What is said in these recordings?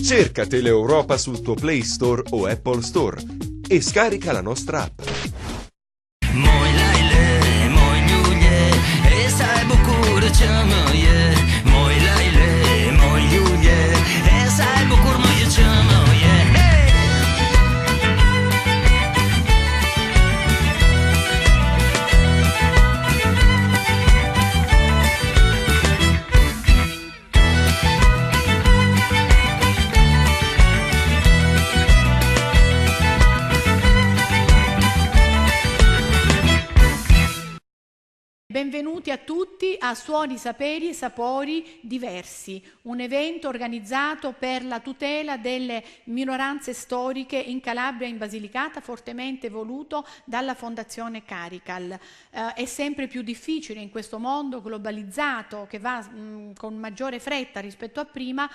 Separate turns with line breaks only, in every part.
Cerca Teleeuropa sul tuo Play Store o Apple Store e scarica la nostra app.
Benvenuti a tutti a Suoni, Saperi e Sapori Diversi, un evento organizzato per la tutela delle minoranze storiche in Calabria e in Basilicata, fortemente voluto dalla Fondazione Carical. È sempre più difficile in questo mondo globalizzato che va con maggiore fretta rispetto a prima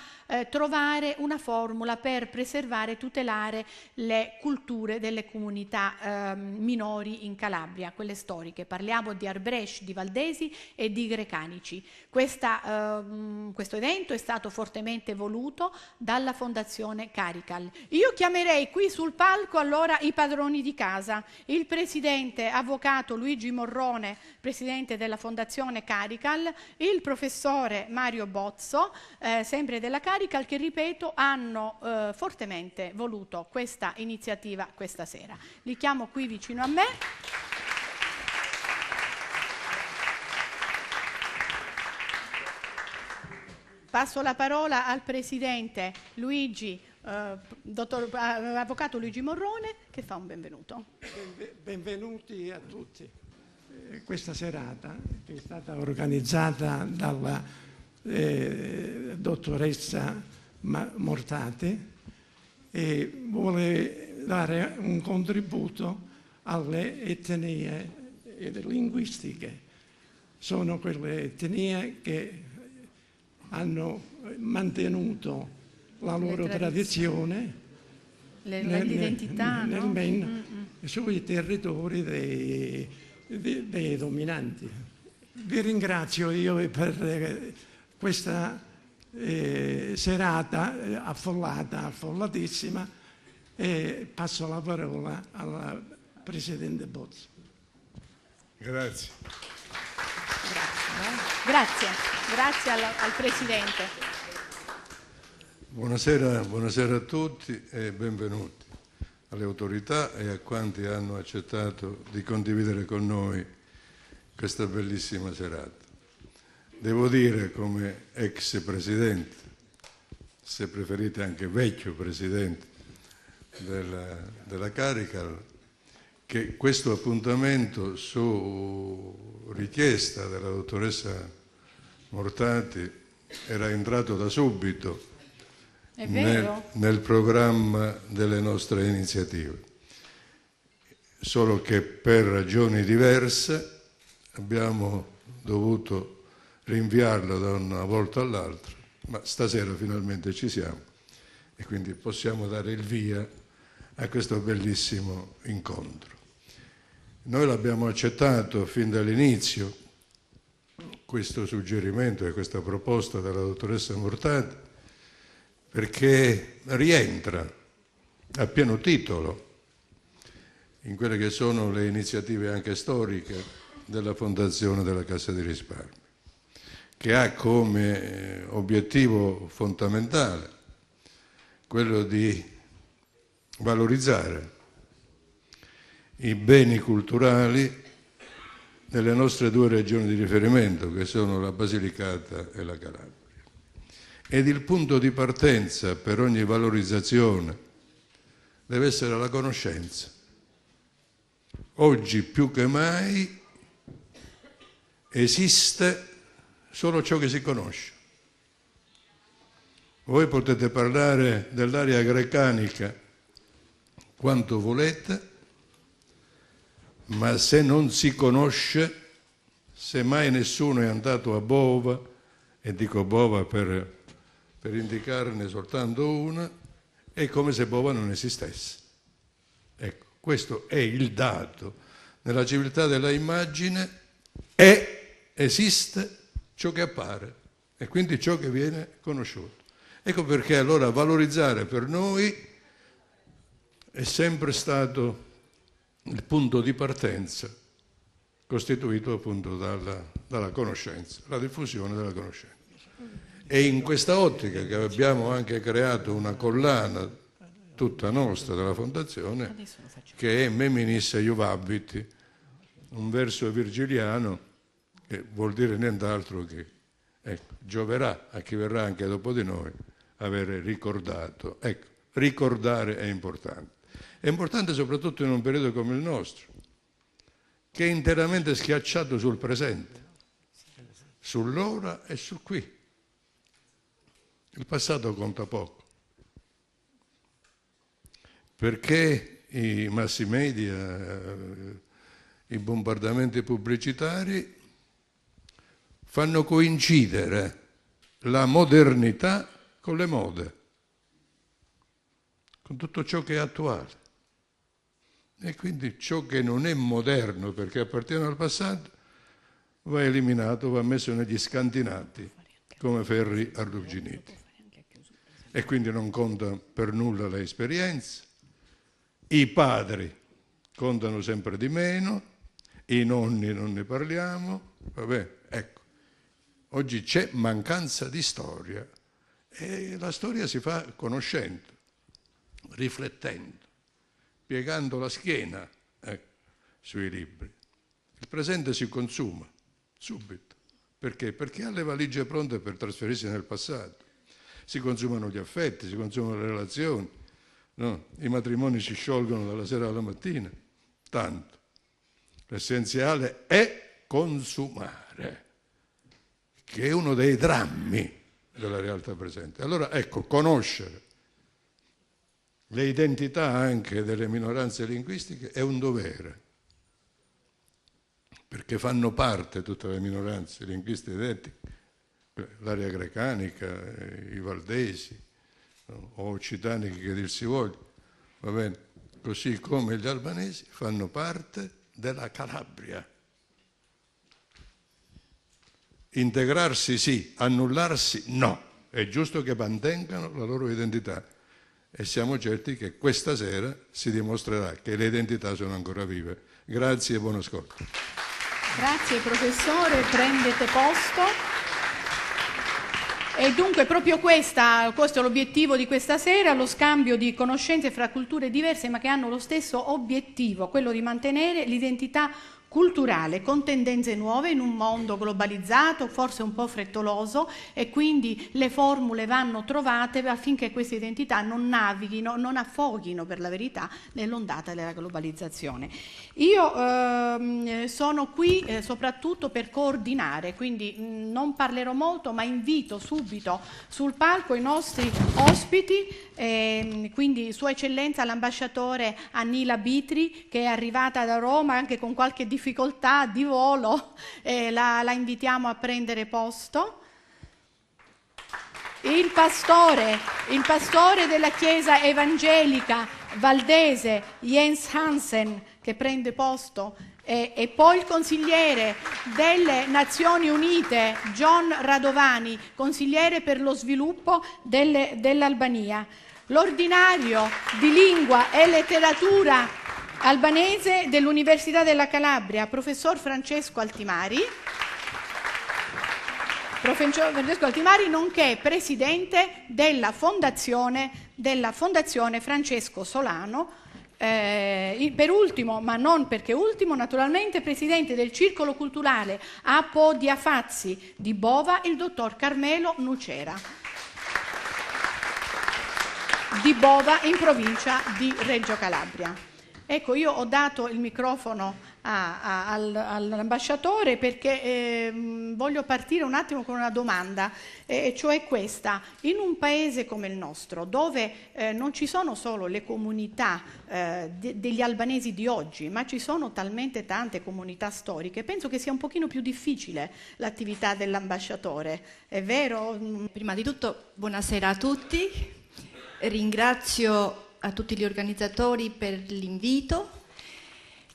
trovare una formula per preservare e tutelare le culture delle comunità minori in Calabria, quelle storiche. Parliamo di Arbresci, di Valdesi e di Grecanici. Questo evento è stato fortemente voluto dalla Fondazione Carical. Io chiamerei qui sul palco allora i padroni di casa, il presidente avvocato Luigi Morrone, presidente della Fondazione Carical, il professore Mario Bozzo, sempre della Carical, che ripeto hanno fortemente voluto questa iniziativa questa sera. Li chiamo qui vicino a me. Passo la parola al presidente avvocato Luigi Morrone, che fa un benvenuto.
Benvenuti a tutti. Questa serata, che è stata organizzata dalla dottoressa Mortati, vuole dare un contributo alle etnie linguistiche. Sono quelle etnie che hanno mantenuto la loro tradizione,
l'identità
sui territori dei dominanti. Vi ringrazio io per questa serata affollatissima, e passo la parola al Presidente Bozzo.
Grazie.
Grazie al Presidente.
Buonasera a tutti e benvenuti alle autorità e a quanti hanno accettato di condividere con noi questa bellissima serata. Devo dire, come ex Presidente, se preferite anche vecchio Presidente della Carical, che questo appuntamento, su richiesta della dottoressa Mortati, era entrato da subito nel programma delle nostre iniziative, solo che per ragioni diverse abbiamo dovuto rinviarlo da una volta all'altra, ma stasera finalmente ci siamo e quindi possiamo dare il via a questo bellissimo incontro. Noi l'abbiamo accettato fin dall'inizio, questo suggerimento e questa proposta della dottoressa Mortati, perché rientra a pieno titolo in quelle che sono le iniziative anche storiche della Fondazione della Cassa di Risparmio, che ha come obiettivo fondamentale quello di valorizzare i beni culturali nelle nostre due regioni di riferimento, che sono la Basilicata e la Calabria. Ed il punto di partenza per ogni valorizzazione deve essere la conoscenza. Oggi più che mai esiste solo ciò che si conosce. Voi potete parlare dell'area grecanica quanto volete, ma se non si conosce, se mai nessuno è andato a Bova, e dico Bova per indicarne soltanto una, è come se Bova non esistesse. Ecco, questo è il dato. Nella civiltà della immagine esiste ciò che appare e quindi ciò che viene conosciuto. Ecco perché allora valorizzare per noi è sempre stato il punto di partenza, costituito appunto dalla conoscenza, la diffusione della conoscenza. E in questa ottica che abbiamo anche creato una collana tutta nostra della Fondazione, che è Meminis Iuvabit, un verso virgiliano che vuol dire nient'altro che gioverà a chi verrà anche dopo di noi avere ricordato. Ecco, ricordare è importante. È importante soprattutto in un periodo come il nostro, che è interamente schiacciato sul presente, sull'ora e sul qui. Il passato conta poco, perché i mass media, i bombardamenti pubblicitari fanno coincidere la modernità con le mode, con tutto ciò che è attuale. E quindi ciò che non è moderno perché appartiene al passato va eliminato, va messo negli scantinati come ferri arrugginiti. E quindi non conta per nulla le esperienze, i padri contano sempre di meno, i nonni non ne parliamo, vabbè, ecco. Oggi c'è mancanza di storia e la storia si fa conoscendo, riflettendo, piegando la schiena sui libri. Il presente si consuma subito. Perché? Perché ha le valigie pronte per trasferirsi nel passato. Si consumano gli affetti, si consumano le relazioni, no? I matrimoni si sciolgono dalla sera alla mattina, tanto. L'essenziale è consumare, che è uno dei drammi della realtà presente. Allora, ecco, conoscere le identità anche delle minoranze linguistiche è un dovere, perché fanno parte tutte le minoranze linguistiche identiche, l'area grecanica, i valdesi, no? O occitanici che dir si voglia, va bene? Così come gli albanesi fanno parte della Calabria. Integrarsi sì, annullarsi no. È giusto che mantengano la loro identità e siamo certi che questa sera si dimostrerà che le identità sono ancora vive. Grazie e buon ascolto.
Grazie professore, prendete posto. E dunque proprio questo è l'obiettivo di questa sera, lo scambio di conoscenze fra culture diverse ma che hanno lo stesso obiettivo, quello di mantenere l'identità culturale con tendenze nuove in un mondo globalizzato, forse un po' frettoloso, e quindi le formule vanno trovate affinché queste identità non navighino, non affoghino per la verità nell'ondata della globalizzazione. Io sono qui soprattutto per coordinare, quindi non parlerò molto, ma invito subito sul palco i nostri ospiti, quindi Sua Eccellenza l'ambasciatore Annila Bitri, che è arrivata da Roma anche con qualche difficoltà di volo, la invitiamo a prendere posto. Il pastore della Chiesa Evangelica Valdese Jens Hansen, che prende posto, e poi il consigliere delle Nazioni Unite John Radovani, consigliere per lo sviluppo dell'Albania. L'ordinario di lingua e letteratura albanese dell'Università della Calabria, professor Francesco Altimari, nonché presidente della Fondazione Francesco Solano, per ultimo, ma non perché ultimo, naturalmente presidente del Circolo Culturale Apo Diafazzi di Bova, il dottor Carmelo Nucera, di Bova in provincia di Reggio Calabria. Ecco, io ho dato il microfono all'ambasciatore perché voglio partire un attimo con una domanda, cioè questa: in un paese come il nostro, dove non ci sono solo le comunità degli albanesi di oggi, ma ci sono talmente tante comunità storiche, penso che sia un pochino più difficile l'attività dell'ambasciatore, è vero?
Prima di tutto, buonasera a tutti. Ringrazio a tutti gli organizzatori per l'invito,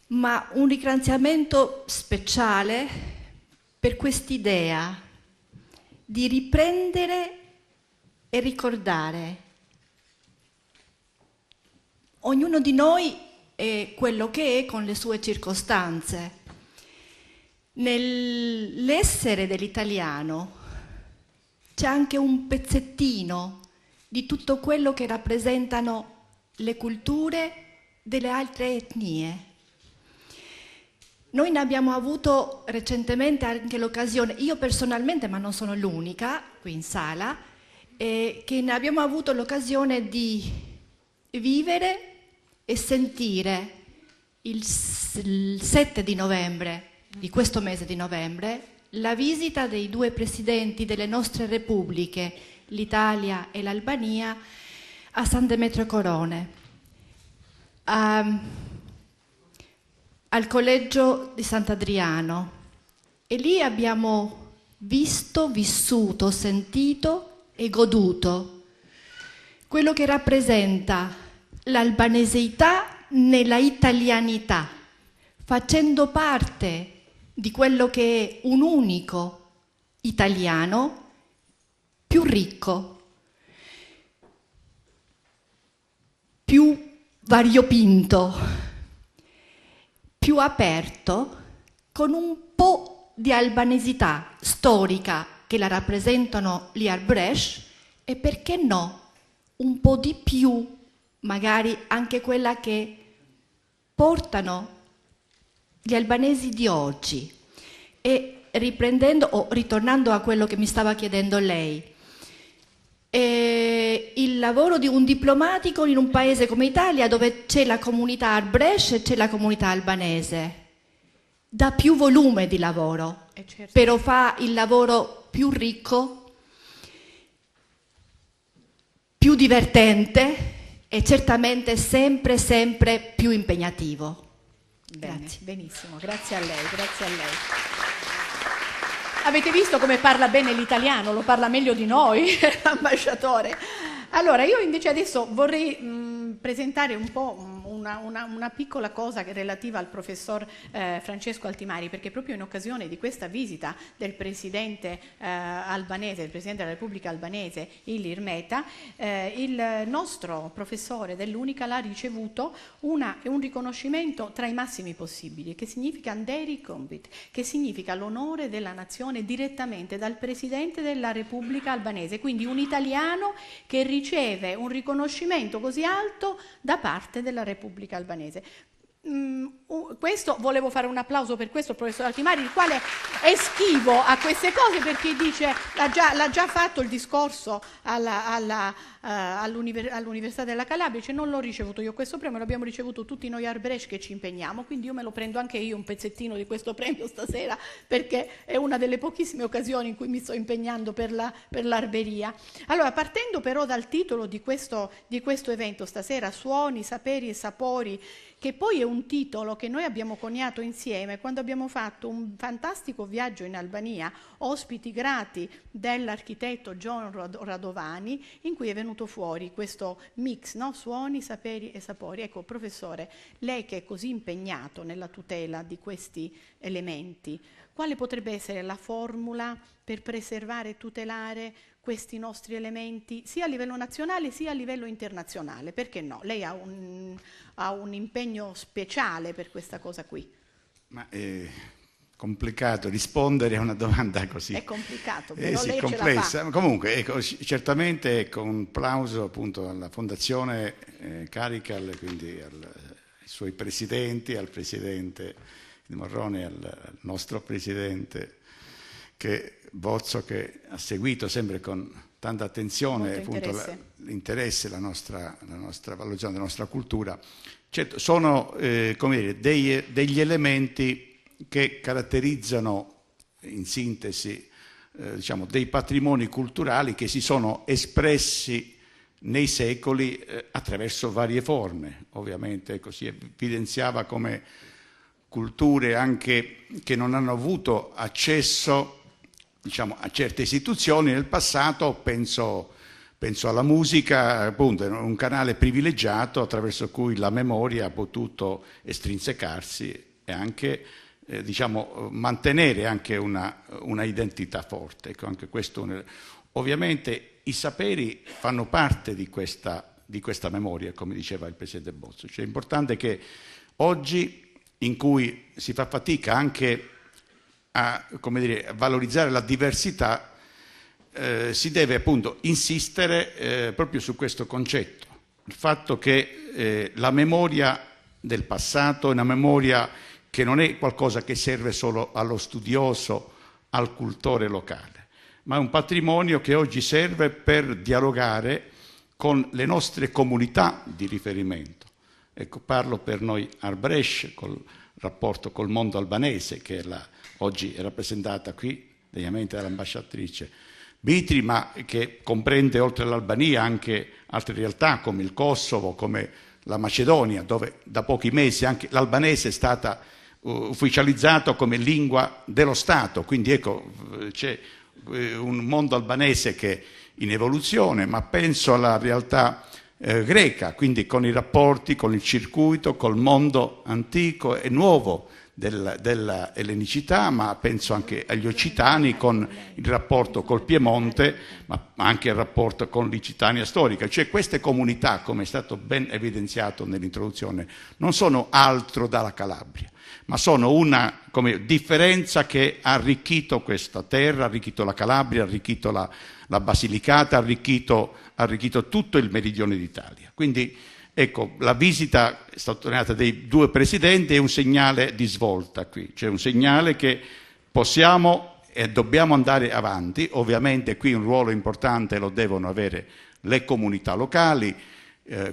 ma un ringraziamento speciale per quest'idea di riprendere e ricordare. Ognuno di noi è quello che è con le sue circostanze. Nell'essere dell'italiano c'è anche un pezzettino di tutto quello che rappresentano le culture delle altre etnie. Noi ne abbiamo avuto recentemente anche l'occasione, io personalmente, ma non sono l'unica qui in sala, che ne abbiamo avuto l'occasione di vivere e sentire il 7 di novembre, di questo mese di novembre, la visita dei due presidenti delle nostre repubbliche, l'Italia e l'Albania, a San Demetrio Corone, al collegio di Sant'Adriano. E lì abbiamo visto, vissuto, sentito e goduto quello che rappresenta l'albaneseità nella italianità, facendo parte di quello che è un unico italiano più ricco, più variopinto, più aperto, con un po' di albanesità storica che la rappresentano gli Arbresh e, perché no, un po' di più magari anche quella che portano gli albanesi di oggi. E riprendendo o ritornando a quello che mi stava chiedendo lei, il lavoro di un diplomatico in un paese come Italia, dove c'è la comunità Arbresh e c'è la comunità albanese, dà più volume di lavoro,
certo,
però fa il lavoro più ricco, più divertente e certamente sempre, sempre più impegnativo.
Bene,
Grazie.
benissimo, grazie a lei, grazie a lei. Avete visto come parla bene l'italiano, lo parla meglio di noi, l'ambasciatore. Allora, io invece adesso vorrei presentare un po' una piccola cosa che è relativa al professor Francesco Altimari, perché proprio in occasione di questa visita del presidente albanese, del presidente della Repubblica albanese, Ilir Meta, il nostro professore dell'Unica l'ha ricevuto un riconoscimento tra i massimi possibili, che significa Nderi Kombit, che significa l'onore della nazione direttamente dal presidente della Repubblica albanese, quindi un italiano che riceve un riconoscimento così alto da parte della Repubblica albanese. Questo, volevo fare un applauso per questo al professor Altimari, il quale è schivo a queste cose, perché dice, l'ha già fatto il discorso all'Università della Calabria, dice non l'ho ricevuto io questo premio, l'abbiamo ricevuto tutti noi Arbresh che ci impegniamo, quindi io me lo prendo anche io un pezzettino di questo premio stasera, perché è una delle pochissime occasioni in cui mi sto impegnando per l'arberia. Allora, partendo però dal titolo di questo evento stasera, Suoni, Saperi e Sapori, che poi è un titolo che noi abbiamo coniato insieme quando abbiamo fatto un fantastico viaggio in Albania, ospiti grati dell'architetto John Radovani, in cui è venuto fuori questo mix, no? Suoni, saperi e sapori. Ecco, professore, lei che è così impegnato nella tutela di questi elementi, quale potrebbe essere la formula per preservare e tutelare questi nostri elementi sia a livello nazionale sia a livello internazionale? Perché no? Lei ha un impegno speciale per questa cosa qui.
Ma è complicato rispondere a una domanda così.
È complicato, però
sì,
lei
complessa.
ce la fa.
Comunque, ecco, certamente con un plauso appunto alla Fondazione Carical, quindi ai suoi presidenti, al presidente di Morrone, al nostro presidente Bozzo, che ha seguito sempre con tanta attenzione appunto l'interesse, la nostra valutazione della nostra cultura. Certo, sono come dire, degli elementi che caratterizzano in sintesi diciamo, dei patrimoni culturali che si sono espressi nei secoli attraverso varie forme. Ovviamente così evidenziava come culture anche che non hanno avuto accesso, diciamo, a certe istituzioni nel passato. Penso alla musica, appunto, è un canale privilegiato attraverso cui la memoria ha potuto estrinsecarsi e anche diciamo, mantenere anche una identità forte. Ecco, anche questo ovviamente i saperi fanno parte di questa memoria, come diceva il Presidente Bozzo. Cioè, è importante che oggi, in cui si fa fatica anche a, come dire, a valorizzare la diversità, si deve appunto insistere proprio su questo concetto, il fatto che la memoria del passato è una memoria che non è qualcosa che serve solo allo studioso, al cultore locale, ma è un patrimonio che oggi serve per dialogare con le nostre comunità di riferimento. Ecco, parlo per noi Arbrescia, col rapporto col mondo albanese, che oggi è rappresentata qui degnamente dall'ambasciatrice Bitri, ma che comprende oltre all'Albania anche altre realtà come il Kosovo, come la Macedonia, dove da pochi mesi anche l'albanese è stata ufficializzato come lingua dello Stato. Quindi ecco, c'è un mondo albanese che è in evoluzione, ma penso alla realtà greca, quindi con i rapporti, con il circuito, col mondo antico e nuovo della ellenicità, ma penso anche agli occitani, con il rapporto col Piemonte, ma anche il rapporto con l'Occitania storica. Cioè queste comunità, come è stato ben evidenziato nell'introduzione, non sono altro dalla Calabria, ma sono una differenza che ha arricchito questa terra, ha arricchito la Calabria, ha arricchito la Basilicata, ha arricchito tutto il meridione d'Italia. Quindi ecco, la visita sottolineata dei due presidenti è un segnale di svolta qui, cioè un segnale che possiamo e dobbiamo andare avanti. Ovviamente qui un ruolo importante lo devono avere le comunità locali,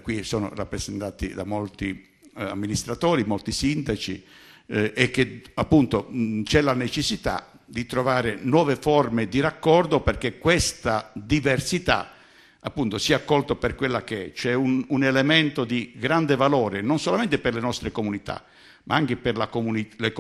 qui sono rappresentati da molti amministratori, molti sindaci, e che appunto c'è la necessità di trovare nuove forme di raccordo perché questa diversità appunto sia accolto per quella che è, cioè un elemento di grande valore non solamente per le nostre comunità, ma anche per la comunità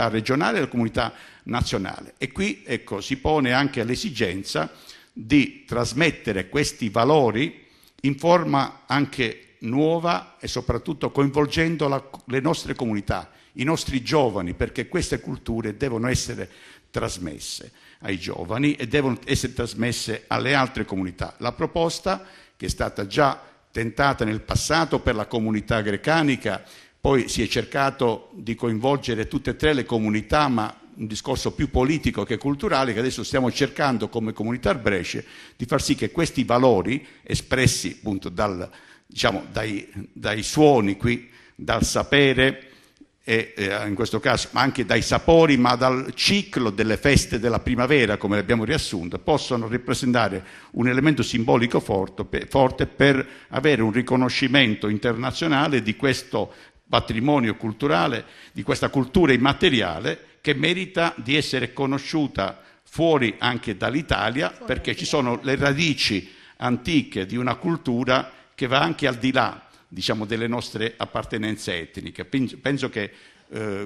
regionale e la comunità nazionale. E qui ecco, si pone anche l'esigenza di trasmettere questi valori in forma anche nuova e soprattutto coinvolgendo le nostre comunità, i nostri giovani, perché queste culture devono essere trasmesse ai giovani e devono essere trasmesse alle altre comunità. La proposta, che è stata già tentata nel passato per la comunità grecanica, poi si è cercato di coinvolgere tutte e tre le comunità, ma un discorso più politico che culturale, che adesso stiamo cercando come comunità Arbrescia di far sì che questi valori espressi appunto dai suoni qui, dal sapere, e in questo caso ma anche dai sapori, ma dal ciclo delle feste della primavera, come le abbiamo riassunto, possono rappresentare un elemento simbolico forte per avere un riconoscimento internazionale di questo patrimonio culturale, di questa cultura immateriale che merita di essere conosciuta fuori anche dall'Italia, perché ci sono le radici antiche di una cultura che va anche al di là, diciamo, delle nostre appartenenze etniche. Penso che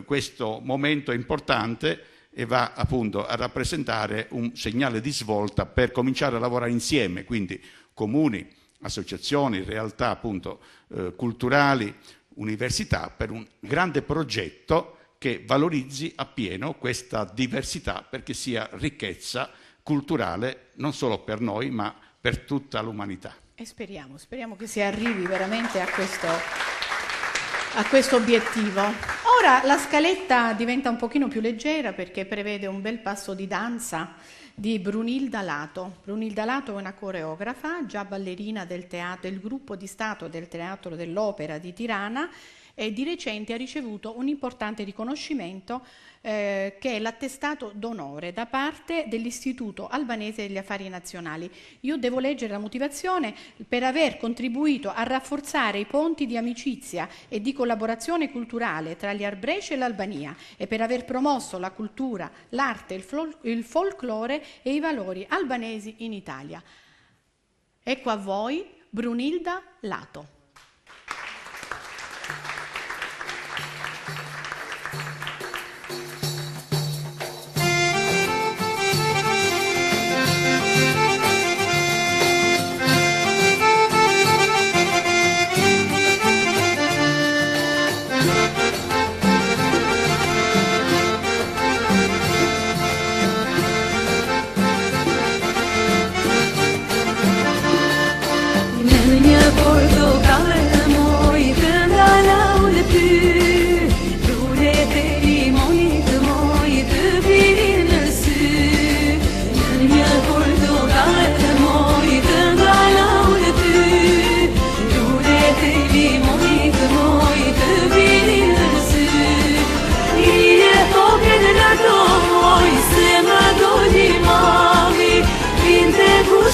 questo momento è importante e va appunto a rappresentare un segnale di svolta per cominciare a lavorare insieme, quindi comuni, associazioni, realtà appunto culturali, università, per un grande progetto che valorizzi appieno questa diversità, perché sia ricchezza culturale non solo per noi ma per tutta l'umanità.
E speriamo che si arrivi veramente a questo obiettivo. Ora la scaletta diventa un pochino più leggera perché prevede un bel passo di danza di Brunilda Lato. Brunilda Lato è una coreografa, già ballerina del gruppo di Stato del Teatro dell'Opera di Tirana, e di recente ha ricevuto un importante riconoscimento che è l'attestato d'onore da parte dell'Istituto Albanese degli Affari Nazionali. Io devo leggere la motivazione: per aver contribuito a rafforzare i ponti di amicizia e di collaborazione culturale tra gli Arbrescia e l'Albania e per aver promosso la cultura, l'arte, il folklore e i valori albanesi in Italia. Ecco a voi Brunilda Lato.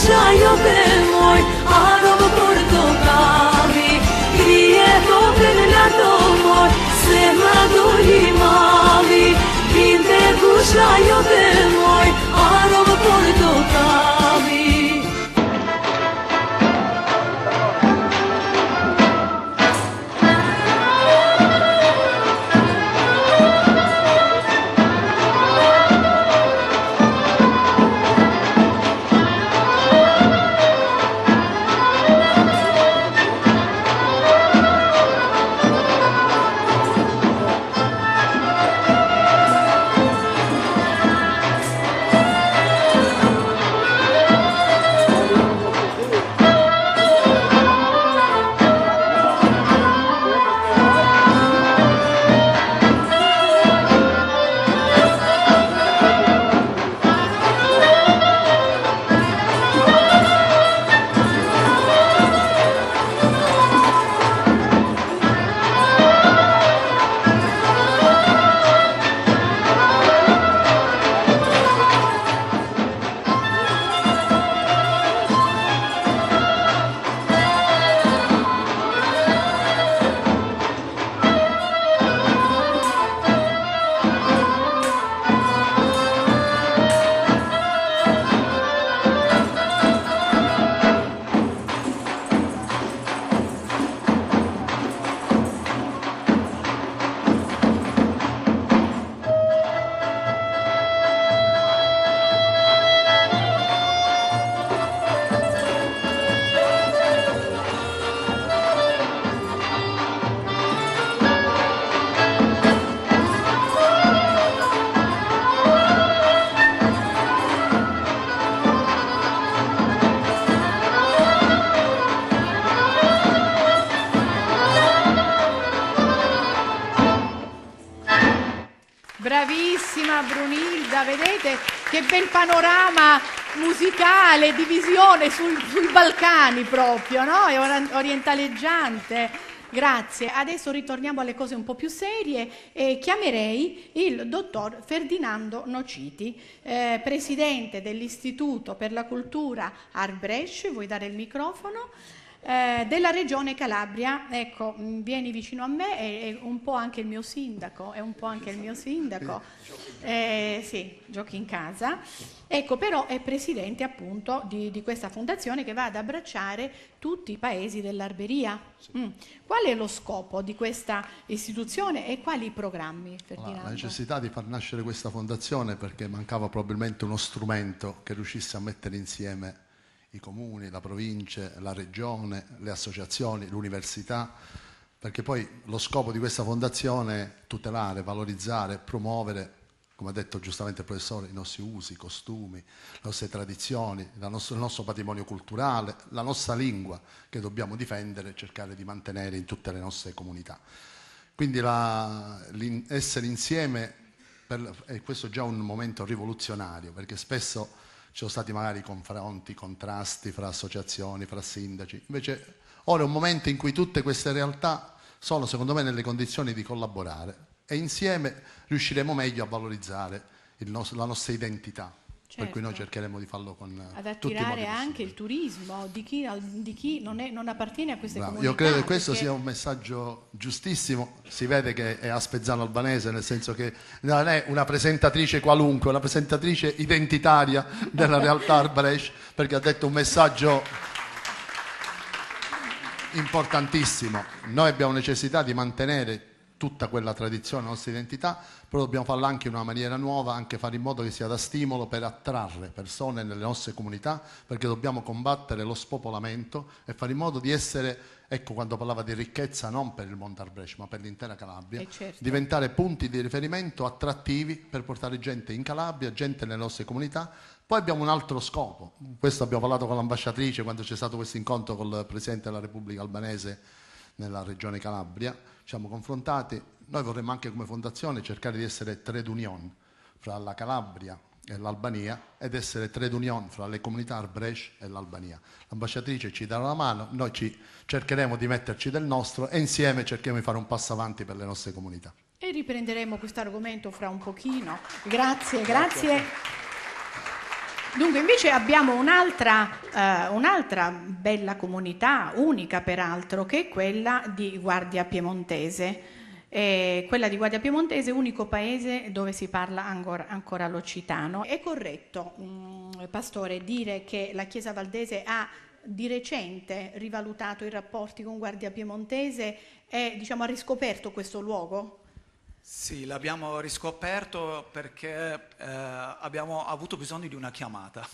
gusciaio per noi, aroma portocavi, quieto per lato moi, sembra dolimami, vinte gusciaio per noi, aroma portocavi.
Bravissima Brunilda, vedete che bel panorama musicale, di visione sui Balcani proprio, no? È orientaleggiante. Grazie. Adesso ritorniamo alle cose un po' più serie e chiamerei il dottor Ferdinando Nociti, presidente dell'Istituto per la Cultura Art Brescia. Vuoi dare il microfono? Della regione Calabria. Ecco, vieni vicino a me, è un po' anche il mio sindaco, sì, giochi in casa. Ecco, però è presidente appunto di questa fondazione che va ad abbracciare tutti i paesi dell'Arberia. Qual è lo scopo di questa istituzione e quali i programmi, Ferdinando?
La necessità di far nascere questa fondazione perché mancava probabilmente uno strumento che riuscisse a mettere insieme i comuni, la provincia, la regione, le associazioni, l'università, perché poi lo scopo di questa fondazione è tutelare, valorizzare, promuovere, come ha detto giustamente il professore, i nostri usi, i costumi, le nostre tradizioni, il nostro patrimonio culturale, la nostra lingua che dobbiamo difendere e cercare di mantenere in tutte le nostre comunità. Quindi essere insieme, e questo è già un momento rivoluzionario, perché spesso ci sono stati magari confronti, contrasti fra associazioni, fra sindaci. Invece ora è un momento in cui tutte queste realtà sono, secondo me, nelle condizioni di collaborare e insieme riusciremo meglio a valorizzare la nostra identità. Certo. Per cui noi cercheremo di farlo con
ad attirare anche il turismo di chi non appartiene a queste comunità.
Io credo che questo sia un messaggio giustissimo. Si vede che è a Spezzano Albanese, nel senso che non è una presentatrice qualunque, è una presentatrice identitaria della realtà Art Brescia, perché ha detto un messaggio importantissimo. Noi abbiamo necessità di mantenere tutta quella tradizione, la nostra identità, però dobbiamo farla anche in una maniera nuova, anche fare in modo che sia da stimolo per attrarre persone nelle nostre comunità, perché dobbiamo combattere lo spopolamento e fare in modo di essere, ecco, quando parlava di ricchezza non per il mondo Art Brescia ma per l'intera Calabria, certo, diventare punti di riferimento attrattivi per portare gente in Calabria, gente nelle nostre comunità. Poi abbiamo un altro scopo, questo abbiamo parlato con l'ambasciatrice quando c'è stato questo incontro con il Presidente della Repubblica Albanese nella regione Calabria, ci siamo confrontati. Noi vorremmo anche come fondazione cercare di essere trade union fra la Calabria e l'Albania ed essere trade union fra le comunità Art Brescia e l'Albania. L'ambasciatrice ci darà la mano, noi cercheremo di metterci del nostro e insieme cerchiamo di fare un passo avanti per le nostre comunità.
E riprenderemo questo argomento fra un pochino. Grazie, grazie. Dunque invece abbiamo un'altra bella comunità, unica peraltro, che è quella di Guardia Piemontese. Quella di Guardia Piemontese, unico paese dove si parla ancora l'occitano. È corretto, Pastore, dire che la Chiesa Valdese ha di recente rivalutato i rapporti con Guardia Piemontese e, diciamo, ha riscoperto questo luogo?
Sì, l'abbiamo riscoperto perché abbiamo avuto bisogno di una chiamata.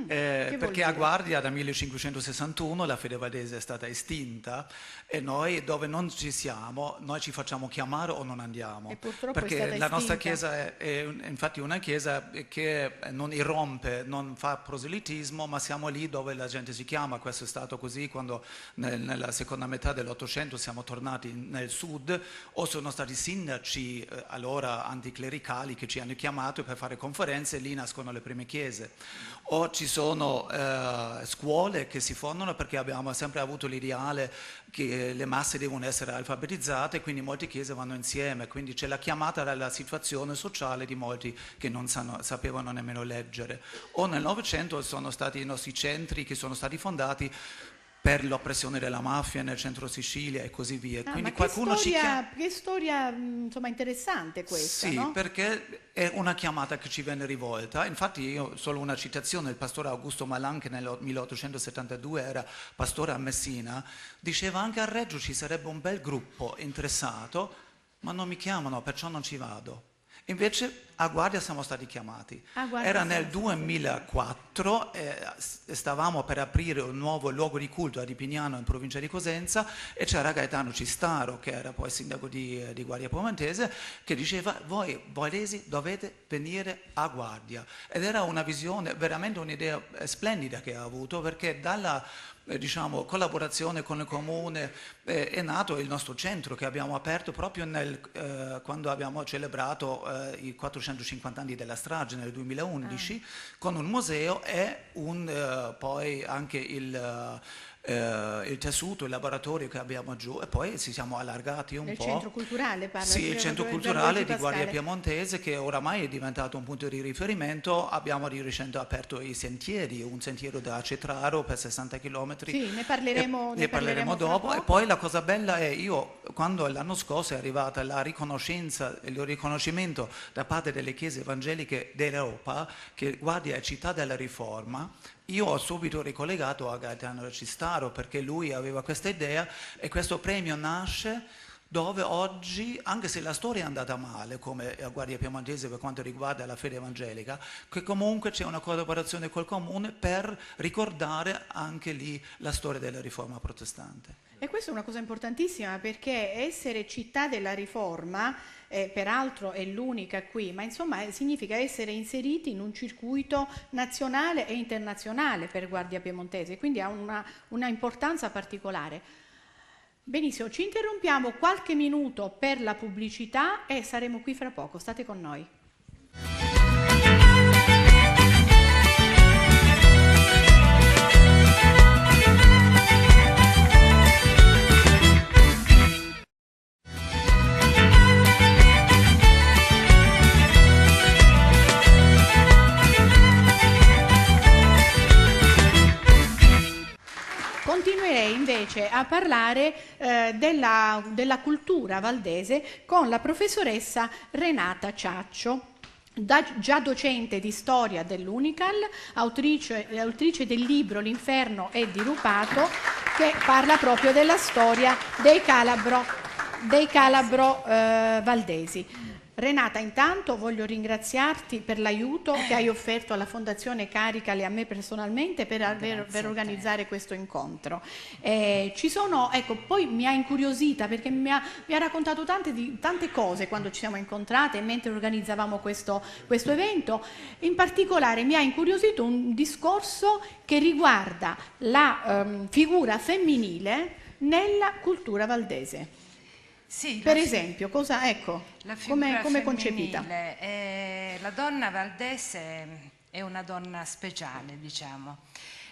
Perché a Guardia dal 1561 la fede valdese è stata estinta e noi dove non ci siamo, noi ci facciamo chiamare o non andiamo.
E purtroppo
perché
è
la
stata
nostra
estinta.
chiesa è infatti una chiesa che non irrompe, non fa proselitismo, ma siamo lì dove la gente si chiama. Questo è stato così quando nella seconda metà dell'Ottocento siamo tornati nel sud, o sono stati sindaci allora anticlericali che ci hanno chiamato per fare conferenze e lì nascono le prime chiese. O ci sono scuole che si fondano perché abbiamo sempre avuto l'ideale che le masse devono essere alfabetizzate, quindi molte chiese vanno insieme, quindi c'è la chiamata dalla situazione sociale di molti che non sapevano nemmeno leggere. O nel Novecento sono stati i nostri centri che sono stati fondati per l'oppressione della mafia nel centro Sicilia e così via. Quindi
ma
qualcuno
che storia insomma, interessante questa,
sì,
no?
perché è una chiamata che ci venne rivolta. Infatti io solo una citazione, il pastore Augusto Malan, che nel 1872 era pastore a Messina, diceva anche a Reggio ci sarebbe un bel gruppo interessato, ma non mi chiamano, perciò non ci vado. Invece a Guardia siamo stati chiamati. Era nel 2004, stavamo per aprire un nuovo luogo di culto a Ripignano in provincia di Cosenza e c'era Gaetano Cistaro, che era poi sindaco di Guardia Piemontese, che diceva voi valdesi dovete venire a Guardia. Ed era una visione, veramente un'idea splendida che ha avuto, perché dalla diciamo, collaborazione con il comune è nato il nostro centro che abbiamo aperto proprio quando abbiamo celebrato i 450 anni della strage nel 2011 con un museo e poi anche il tessuto, il laboratorio che abbiamo giù e poi ci siamo allargati un po'.
Il centro culturale parla?
Sì, il centro culturale di Guardia Piemontese che oramai è diventato un punto di riferimento. Abbiamo di recente aperto i sentieri, un sentiero da Cetraro per 60 km.
Sì, ne parleremo
dopo. E poi la cosa bella è quando l'anno scorso è arrivata la riconoscenza, il riconoscimento da parte delle chiese evangeliche d'Europa che Guardia è città della riforma. Io ho subito ricollegato a Gaetano Cistaro perché lui aveva questa idea e questo premio nasce dove oggi, anche se la storia è andata male, come a Guardia Piemontese per quanto riguarda la fede evangelica, che comunque c'è una collaborazione col comune per ricordare anche lì la storia della riforma protestante.
E questa è una cosa importantissima perché essere città della riforma, peraltro è l'unica qui, ma insomma significa essere inseriti in un circuito nazionale e internazionale per Guardia Piemontese, quindi ha una importanza particolare. Benissimo, ci interrompiamo qualche minuto per la pubblicità e saremo qui fra poco, state con noi. Continuerei invece a parlare della cultura valdese con la professoressa Renata Ciaccio, già docente di storia dell'Unical, autrice del libro L'inferno è dirupato, che parla proprio della storia dei calabro valdesi. Renata, intanto voglio ringraziarti per l'aiuto che hai offerto alla Fondazione Carical e a me personalmente per organizzare questo incontro. Poi mi ha incuriosita perché mi ha raccontato tante cose quando ci siamo incontrate mentre organizzavamo questo evento. In particolare mi ha incuriosito un discorso che riguarda la figura femminile nella cultura valdese.
Sì,
per esempio, come concepita?
La donna valdese è una donna speciale, diciamo.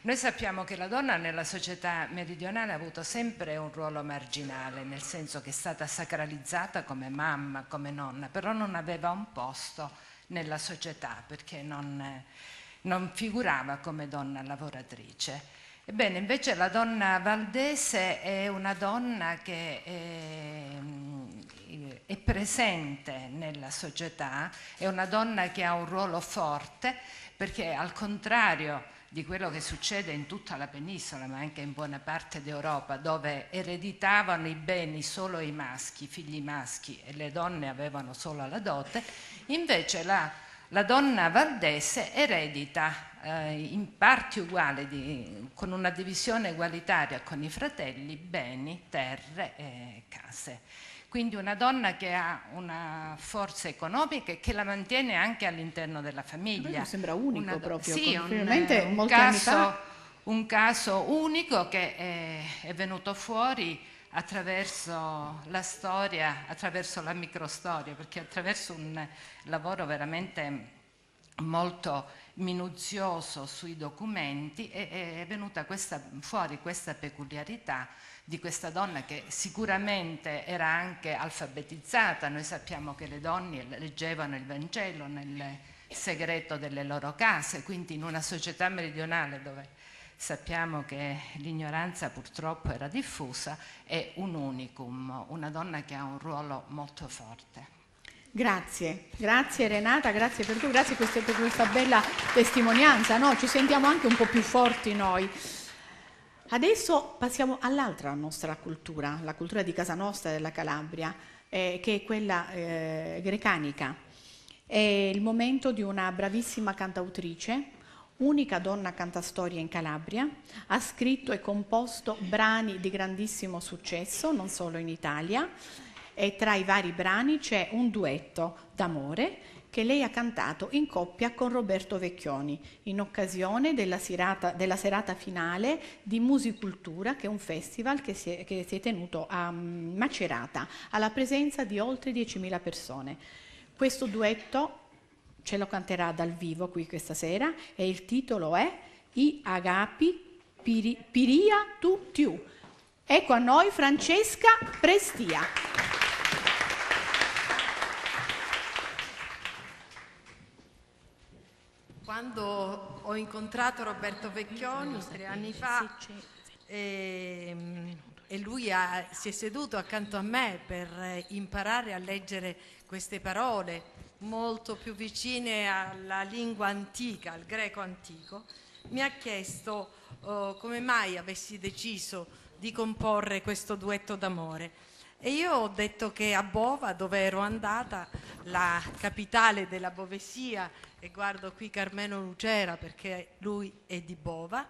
Noi sappiamo che la donna nella società meridionale ha avuto sempre un ruolo marginale, nel senso che è stata sacralizzata come mamma, come nonna, però non aveva un posto nella società perché non non figurava come donna lavoratrice. Ebbene, invece la donna valdese è una donna che è presente nella società, è una donna che ha un ruolo forte, perché al contrario di quello che succede in tutta la penisola, ma anche in buona parte d'Europa, dove ereditavano i beni solo i maschi, i figli maschi, e le donne avevano solo la dote, invece la donna valdese eredita in parti uguali, con una divisione egualitaria con i fratelli, beni, terre e case. Quindi una donna che ha una forza economica e che la mantiene anche all'interno della famiglia.
Mi sembra unico proprio,
sì, un caso unico che è venuto fuori attraverso la storia, attraverso la microstoria, perché attraverso un lavoro veramente molto minuzioso sui documenti è venuta fuori questa peculiarità di questa donna, che sicuramente era anche alfabetizzata. Noi sappiamo che le donne leggevano il Vangelo nel segreto delle loro case, quindi in una società meridionale dove sappiamo che l'ignoranza purtroppo era diffusa, è un unicum, una donna che ha un ruolo molto forte.
Grazie Renata, grazie per questa bella testimonianza, no? Ci sentiamo anche un po' più forti noi. Adesso passiamo all'altra nostra cultura, la cultura di casa nostra, della Calabria, che è quella grecanica. È il momento di una bravissima cantautrice, unica donna cantastorie in Calabria, ha scritto e composto brani di grandissimo successo, non solo in Italia, e tra i vari brani c'è un duetto d'amore che lei ha cantato in coppia con Roberto Vecchioni in occasione della serata finale di Musicultura, che è un festival che si è tenuto a Macerata, alla presenza di oltre 10.000 persone. Questo duetto ce lo canterà dal vivo qui questa sera e il titolo è I Agapi Piria Tu Tiu. Ecco a noi Francesca Prestia.
Quando ho incontrato Roberto Vecchioni 3 anni fa e lui si è seduto accanto a me per imparare a leggere queste parole molto più vicine alla lingua antica, al greco antico, mi ha chiesto come mai avessi deciso di comporre questo duetto d'amore. E io ho detto che a Bova, dove ero andata, la capitale della Bovesia, e guardo qui Carmelo Lucera perché lui è di Bova,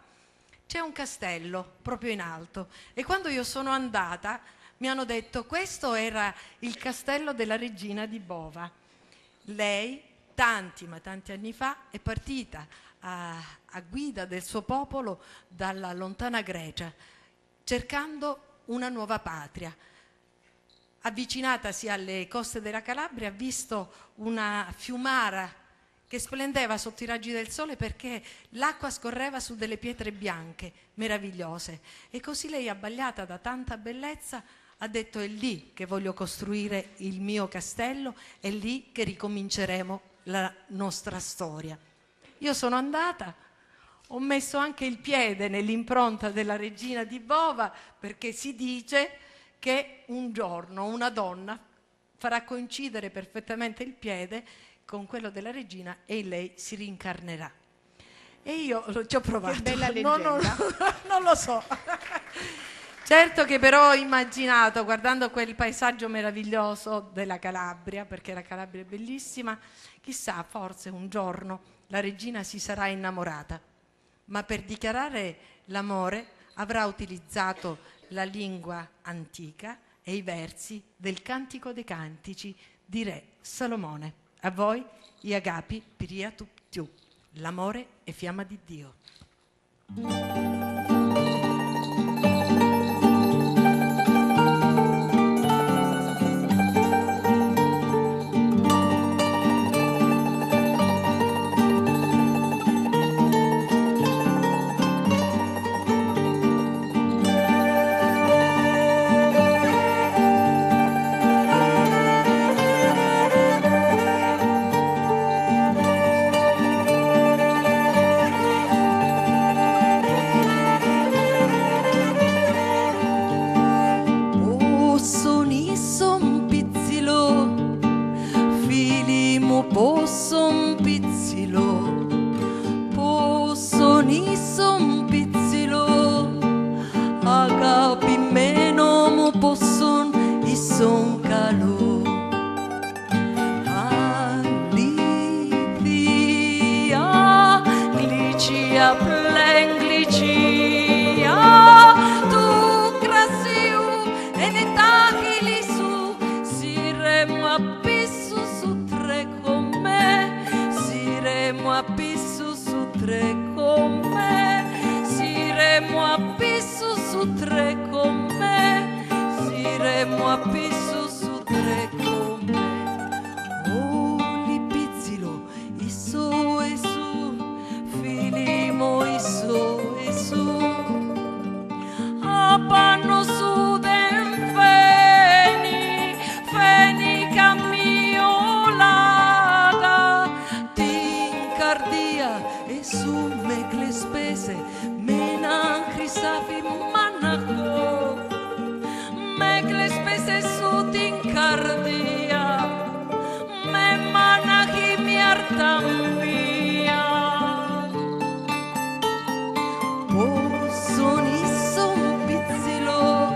c'è un castello proprio in alto. E quando io sono andata mi hanno detto questo era il castello della regina di Bova. Lei, tanti anni fa, è partita a guida del suo popolo dalla lontana Grecia, cercando una nuova patria. Avvicinatasi alle coste della Calabria, ha visto una fiumara che splendeva sotto i raggi del sole perché l'acqua scorreva su delle pietre bianche, meravigliose. E così lei, abbagliata da tanta bellezza, ha detto: è lì che voglio costruire il mio castello, è lì che ricominceremo la nostra storia. Io sono andata, ho messo anche il piede nell'impronta della regina di Bova, perché si dice che un giorno una donna farà coincidere perfettamente il piede con quello della regina e lei si rincarnerà. E io ci ho provato.
Che bella leggenda.
Non lo so. Certo che però ho immaginato, guardando quel paesaggio meraviglioso della Calabria, perché la Calabria è bellissima, chissà, forse un giorno la regina si sarà innamorata, ma per dichiarare l'amore avrà utilizzato la lingua antica e i versi del Cantico dei Cantici di Re Salomone. A voi, I Agapi Piria Tu Tiu, l'amore è fiamma di Dio.
su tre con me, siremo a piso su tre con me. Oh, li pizzilo, iso e su, filimo iso e su, a panno su den feni, feni cammiolata, t'incardia e su me le spese, menan crisafi manaco, me le spese su t'incardia, me manachi mi artambia. Posso nisso un pizzilo,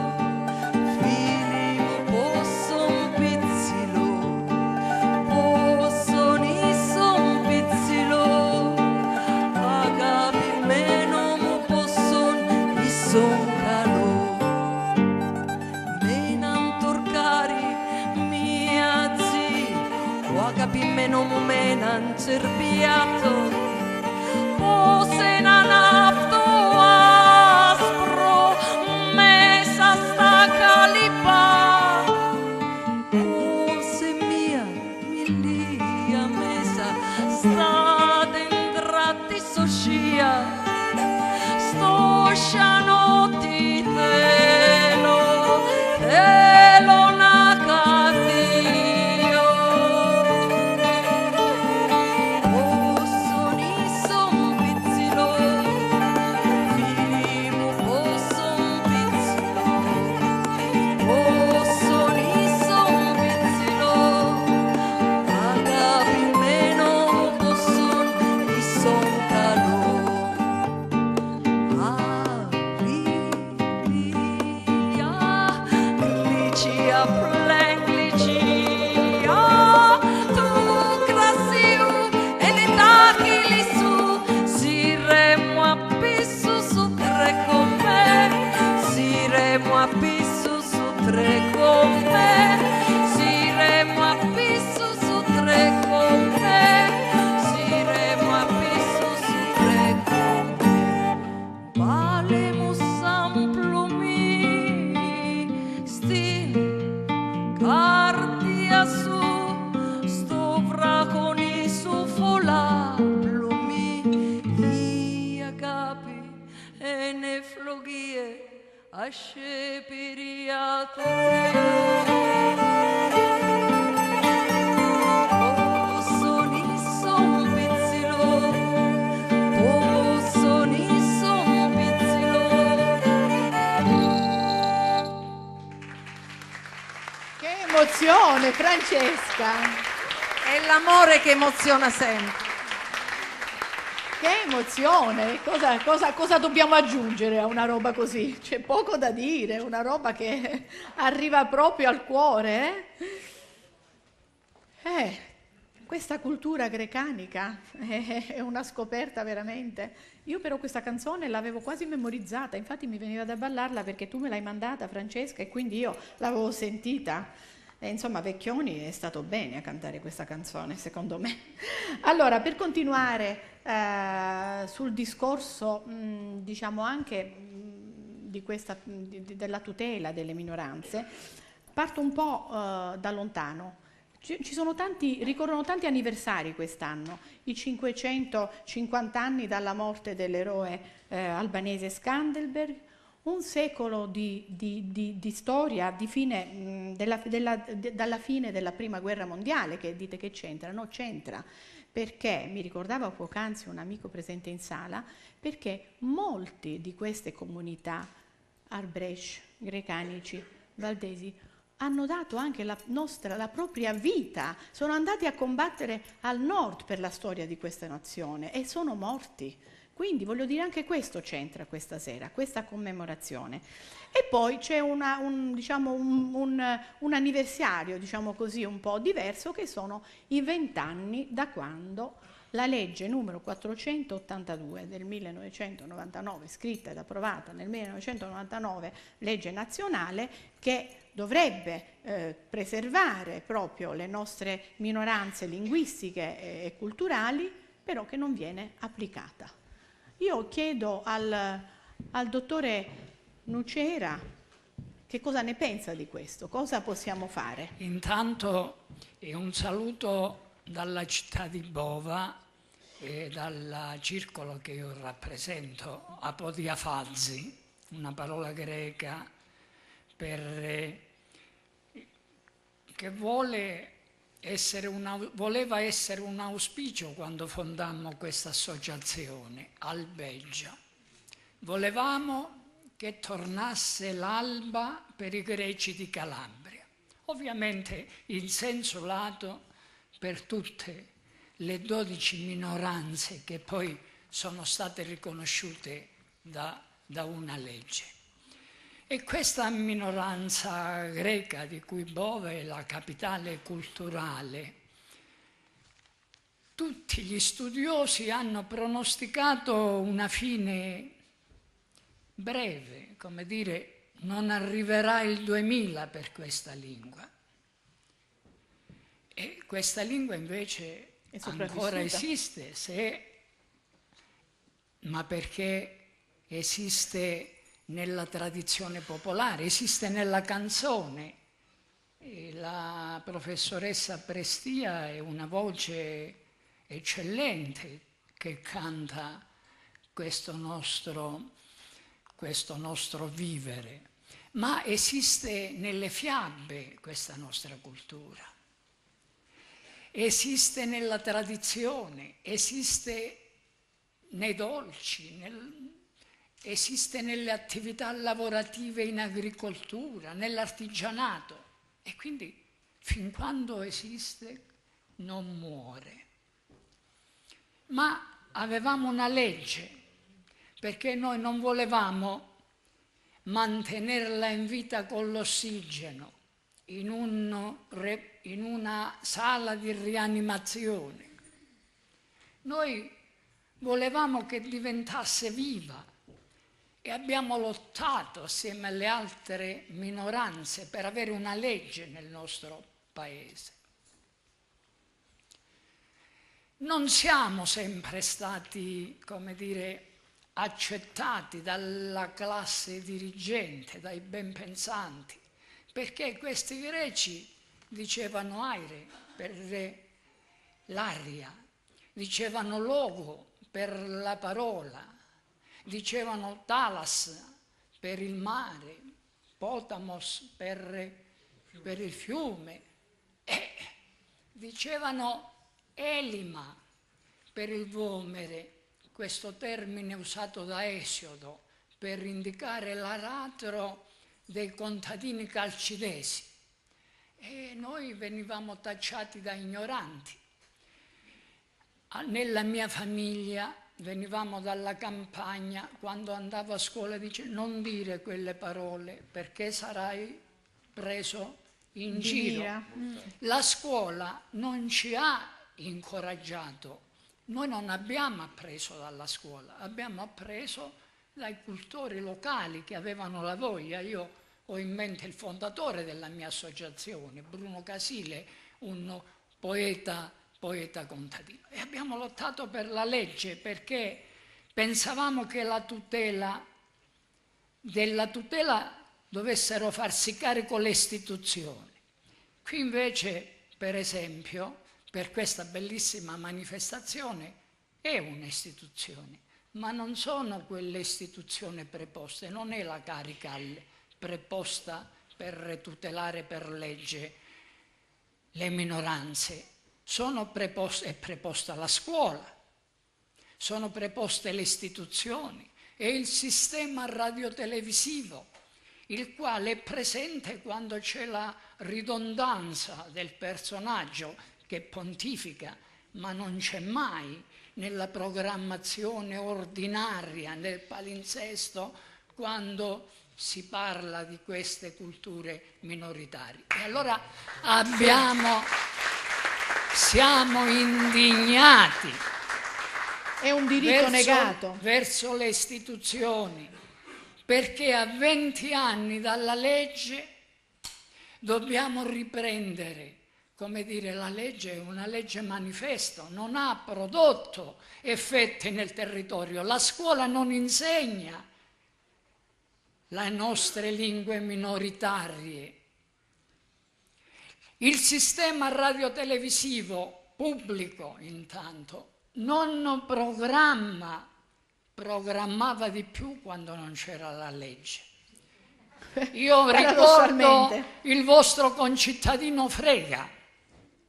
filimo posso un pizzilo, posso nisso un pizzilo, agapi meno mu posso nisso un calò, menan torcari mia zi, o agapi meno mu menan cerbiato, o se non afto aspro, mesa sta calipa, o se mia lia mesa sta dentrati socia, sto scianotti telo nacatio. Posso nisso un pizzilo, filimo posso un pizzilo, posso nisso un pizzilo, agapi meno posso nisso un calò. Glicia, plenglicia, tu crasiu e ne tachi li su, siremo a pisu su tre con me, siremo a pisu su tre con me, siremo a pisu su tre con me, siremo a pisu su tre con me. Valemus amplumi, sti cardia su, sto vraconi su fola plumi, i agapi e ne flogie asce piriato. Posso nisso un pizzilo, posso nisso un pizzilo.
Che emozione, Francesca!
È l'amore che emoziona sempre.
Che emozione! Cosa dobbiamo aggiungere a una roba così? C'è poco da dire, una roba che arriva proprio al cuore. Questa cultura grecanica è una scoperta veramente. Io però questa canzone l'avevo quasi memorizzata, infatti mi veniva da ballarla perché tu me l'hai mandata, Francesca, e quindi io l'avevo sentita. E insomma, Vecchioni è stato bene a cantare questa canzone, secondo me. Allora, per continuare sul discorso, diciamo anche della tutela delle minoranze, parto un po' da lontano. Ricorrono tanti anniversari quest'anno, i 550 anni dalla morte dell'eroe albanese Skanderbeg, un secolo di storia dalla fine della Prima Guerra Mondiale, che dite che c'entra? No, c'entra, perché, mi ricordava poc'anzi un amico presente in sala, perché molti di queste comunità, arbresci, grecanici, valdesi, hanno dato anche la propria vita, sono andati a combattere al nord per la storia di questa nazione e sono morti. Quindi voglio dire, anche questo c'entra questa sera, questa commemorazione. E poi c'è un anniversario, diciamo così, un po' diverso, che sono i 20 anni da quando la legge numero 482 del 1999, scritta ed approvata nel 1999, legge nazionale, che dovrebbe preservare proprio le nostre minoranze linguistiche e culturali, però che non viene applicata. Io chiedo al dottore Nucera, che cosa ne pensa di questo? Cosa possiamo fare?
Intanto un saluto dalla città di Bova e dal circolo che io rappresento, apodiafazzi, una parola greca che voleva essere un auspicio quando fondammo questa associazione, Albeggia. Volevamo che tornasse l'alba per i greci di Calabria, ovviamente in senso lato per tutte le 12 minoranze che poi sono state riconosciute da una legge. E questa minoranza greca, di cui Bova è la capitale culturale, tutti gli studiosi hanno pronosticato una fine breve, come dire, non arriverà il 2000 per questa lingua. E questa lingua invece ancora esiste, ma perché esiste nella tradizione popolare, esiste nella canzone. E la professoressa Prestia è una voce eccellente che canta questo nostro vivere, ma esiste nelle fiabe questa nostra cultura, esiste nella tradizione, esiste nei dolci, esiste nelle attività lavorative in agricoltura, nell'artigianato, e quindi fin quando esiste non muore. Ma avevamo una legge, perché noi non volevamo mantenerla in vita con l'ossigeno in una sala di rianimazione. Noi volevamo che diventasse viva e abbiamo lottato assieme alle altre minoranze per avere una legge nel nostro paese. Non siamo sempre stati, come dire, accettati dalla classe dirigente, dai benpensanti, perché questi greci dicevano aire per l'aria, dicevano logo per la parola, dicevano talas per il mare, potamos per il fiume, e dicevano elima per il vomere, questo termine usato da Esiodo per indicare l'aratro dei contadini calcidesi. E noi venivamo tacciati da ignoranti. Nella mia famiglia venivamo dalla campagna, quando andavo a scuola dice non dire quelle parole perché sarai preso in giro. La scuola non ci ha incoraggiato, noi non abbiamo appreso dalla scuola, abbiamo appreso dai cultori locali che avevano la voglia. Io ho in mente il fondatore della mia associazione, Bruno Casile, un poeta contadino, e abbiamo lottato per la legge perché pensavamo che della tutela dovessero farsi carico le istituzioni. Qui invece, per esempio, per questa bellissima manifestazione è un'istituzione, ma non sono quelle istituzioni preposte, non è la Carical preposta per tutelare per legge le minoranze. È preposta la scuola, sono preposte le istituzioni e il sistema radiotelevisivo, il quale è presente quando c'è la ridondanza del personaggio che pontifica, ma non c'è mai nella programmazione ordinaria, nel palinsesto, quando si parla di queste culture minoritarie. E allora siamo indignati.
È un diritto negato
verso le istituzioni, perché a 20 anni dalla legge dobbiamo riprendere. Come dire, la legge è una legge manifesto, non ha prodotto effetti nel territorio, la scuola non insegna le nostre lingue minoritarie. Il sistema radiotelevisivo pubblico, intanto, non programmava di più quando non c'era la legge. Io ricordo il vostro concittadino Frega,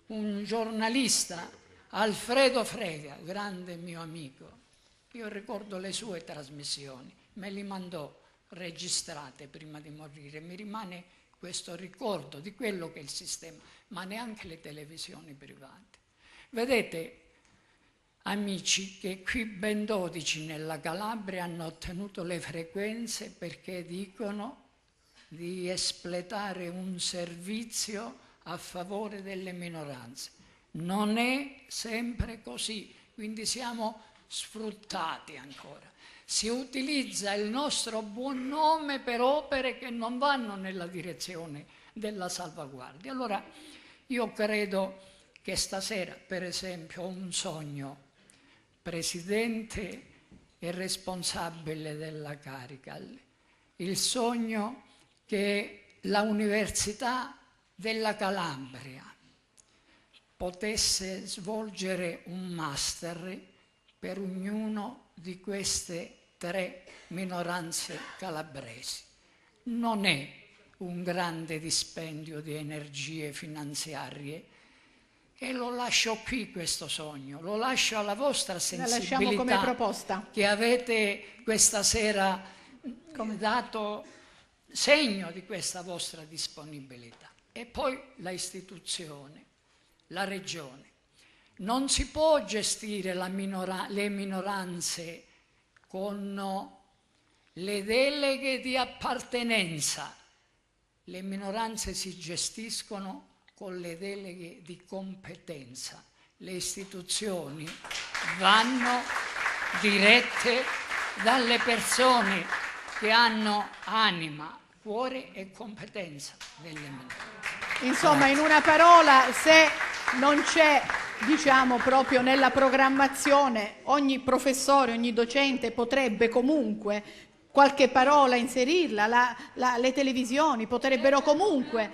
un giornalista, Alfredo Frega, grande mio amico. Io ricordo le sue trasmissioni, me li mandò registrate prima di morire. Mi rimane questo ricordo di quello che è il sistema, ma neanche le televisioni private. Vedete, amici, che qui ben 12 nella Calabria hanno ottenuto le frequenze perché dicono di espletare un servizio a favore delle minoranze. Non è sempre così, quindi siamo sfruttati ancora. Si utilizza il nostro buon nome per opere che non vanno nella direzione della salvaguardia. Allora io credo che stasera, per esempio, ho un sogno, presidente e responsabile della Carical, il sogno che la Università della Calabria potesse svolgere un master per ognuno di queste 3 minoranze calabresi. Non è un grande dispendio di energie finanziarie e lo lascio qui questo sogno, lo lascio alla vostra sensibilità. La lasciamo come proposta. Che avete questa sera dato segno di questa vostra disponibilità. E poi la istituzione, la regione. Non si può gestire le minoranze con le deleghe di appartenenza. Le minoranze si gestiscono con le deleghe di competenza. Le istituzioni vanno dirette dalle persone che hanno anima, cuore e competenza delle minoranze.
Insomma, in una parola, se non c'è, diciamo, proprio nella programmazione, ogni professore, ogni docente potrebbe comunque qualche parola inserirla, le televisioni potrebbero comunque,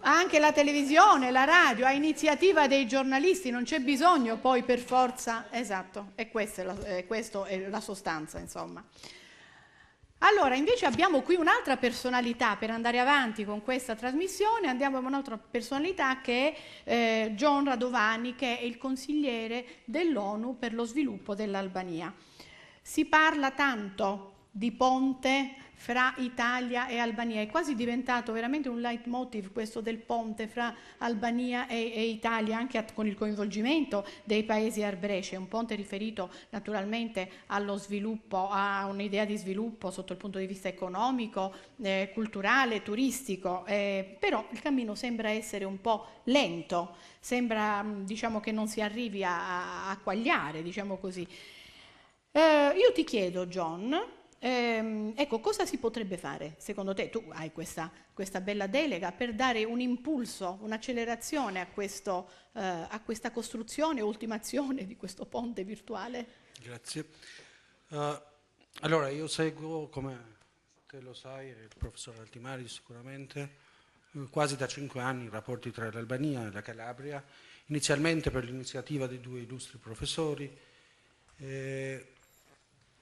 anche la televisione, la radio, a iniziativa dei giornalisti, non c'è bisogno poi per forza, esatto, e questa è la sostanza, insomma. Allora, invece abbiamo qui un'altra personalità, per andare avanti con questa trasmissione, andiamo a un'altra personalità che è John Radovani, che è il consigliere dell'ONU per lo sviluppo dell'Albania. Si parla tanto di ponte fra Italia e Albania, è quasi diventato veramente un leitmotiv questo del ponte fra Albania e Italia, anche con il coinvolgimento dei paesi arbresci, un ponte riferito naturalmente allo sviluppo, a un'idea di sviluppo sotto il punto di vista economico, culturale, turistico, però il cammino sembra essere un po' lento, sembra, diciamo, che non si arrivi a quagliare, diciamo così. Io ti chiedo, John, ecco, cosa si potrebbe fare secondo te? Tu hai questa bella delega per dare un impulso, un'accelerazione a questa costruzione, ultimazione di questo ponte virtuale?
Grazie. Allora, io seguo, come te lo sai, il professor Altimari sicuramente, quasi da 5 anni i rapporti tra l'Albania e la Calabria, inizialmente per l'iniziativa di 2 illustri professori.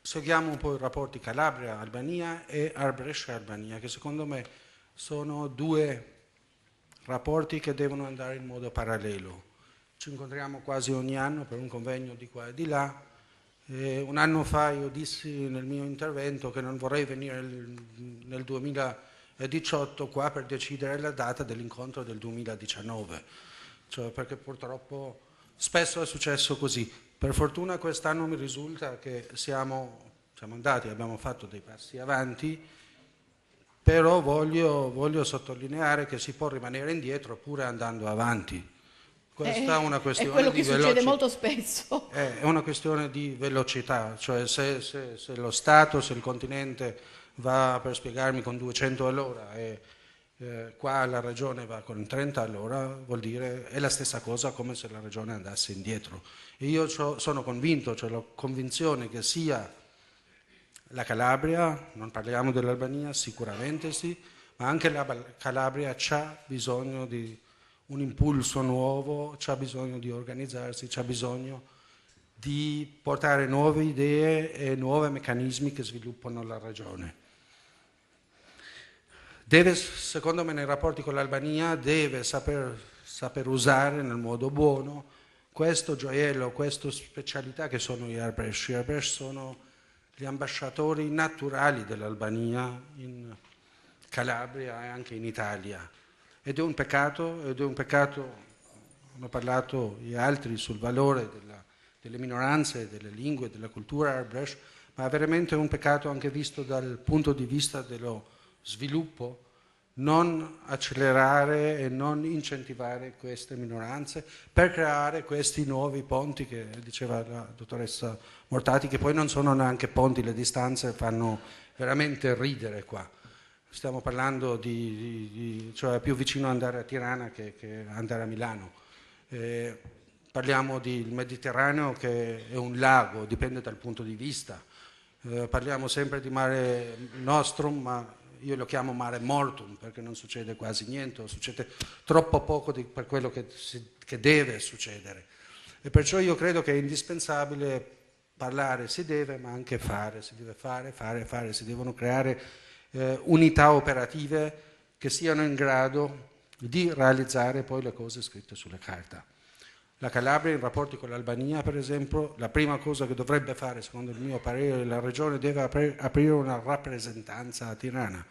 Seguiamo un po' i rapporti Calabria-Albania e Arbrescia-Albania, che secondo me sono 2 rapporti che devono andare in modo parallelo. Ci incontriamo quasi ogni anno per un convegno di qua e di là. Un anno fa io dissi nel mio intervento che non vorrei venire nel 2018 qua per decidere la data dell'incontro del 2019, cioè perché purtroppo spesso è successo così. Per fortuna quest'anno mi risulta che siamo andati, abbiamo fatto dei passi avanti, però voglio sottolineare che si può rimanere indietro pure andando avanti. Questa è una questione
quello che
di
succede molto spesso.
È una questione di velocità, cioè se lo Stato, se il continente va, per spiegarmi, con 200 all'ora e qua la regione va con 30 all'ora, vuol dire è la stessa cosa come se la regione andasse indietro. E io sono convinto, cioè la convinzione che sia la Calabria, non parliamo dell'Albania, sicuramente sì, ma anche la Calabria c'ha bisogno di un impulso nuovo, c'ha bisogno di organizzarsi, c'ha bisogno di portare nuove idee e nuovi meccanismi che sviluppano la regione. Deve, secondo me, nei rapporti con l'Albania, deve saper usare nel modo buono questo gioiello, questa specialità che sono gli Arbresh. Gli Arbresh sono gli ambasciatori naturali dell'Albania in Calabria e anche in Italia. Ed è un peccato, hanno parlato gli altri sul valore delle minoranze, delle lingue, della cultura Arbresh, ma è veramente un peccato anche visto dal punto di vista dello sviluppo, non accelerare e non incentivare queste minoranze per creare questi nuovi ponti che diceva la dottoressa Mortati, che poi non sono neanche ponti, le distanze fanno veramente ridere qua. Stiamo parlando cioè è più vicino andare a Tirana che andare a Milano. Parliamo del Mediterraneo che è un lago, dipende dal punto di vista. Parliamo sempre di Mare Nostrum, ma io lo chiamo Mare Mortum perché non succede quasi niente, succede troppo poco per quello che deve succedere. E perciò io credo che è indispensabile parlare, si deve, ma anche fare, si deve fare, si devono creare unità operative che siano in grado di realizzare poi le cose scritte sulla carta. La Calabria in rapporti con l'Albania, per esempio, la prima cosa che dovrebbe fare, secondo il mio parere, la regione deve aprire una rappresentanza a Tirana,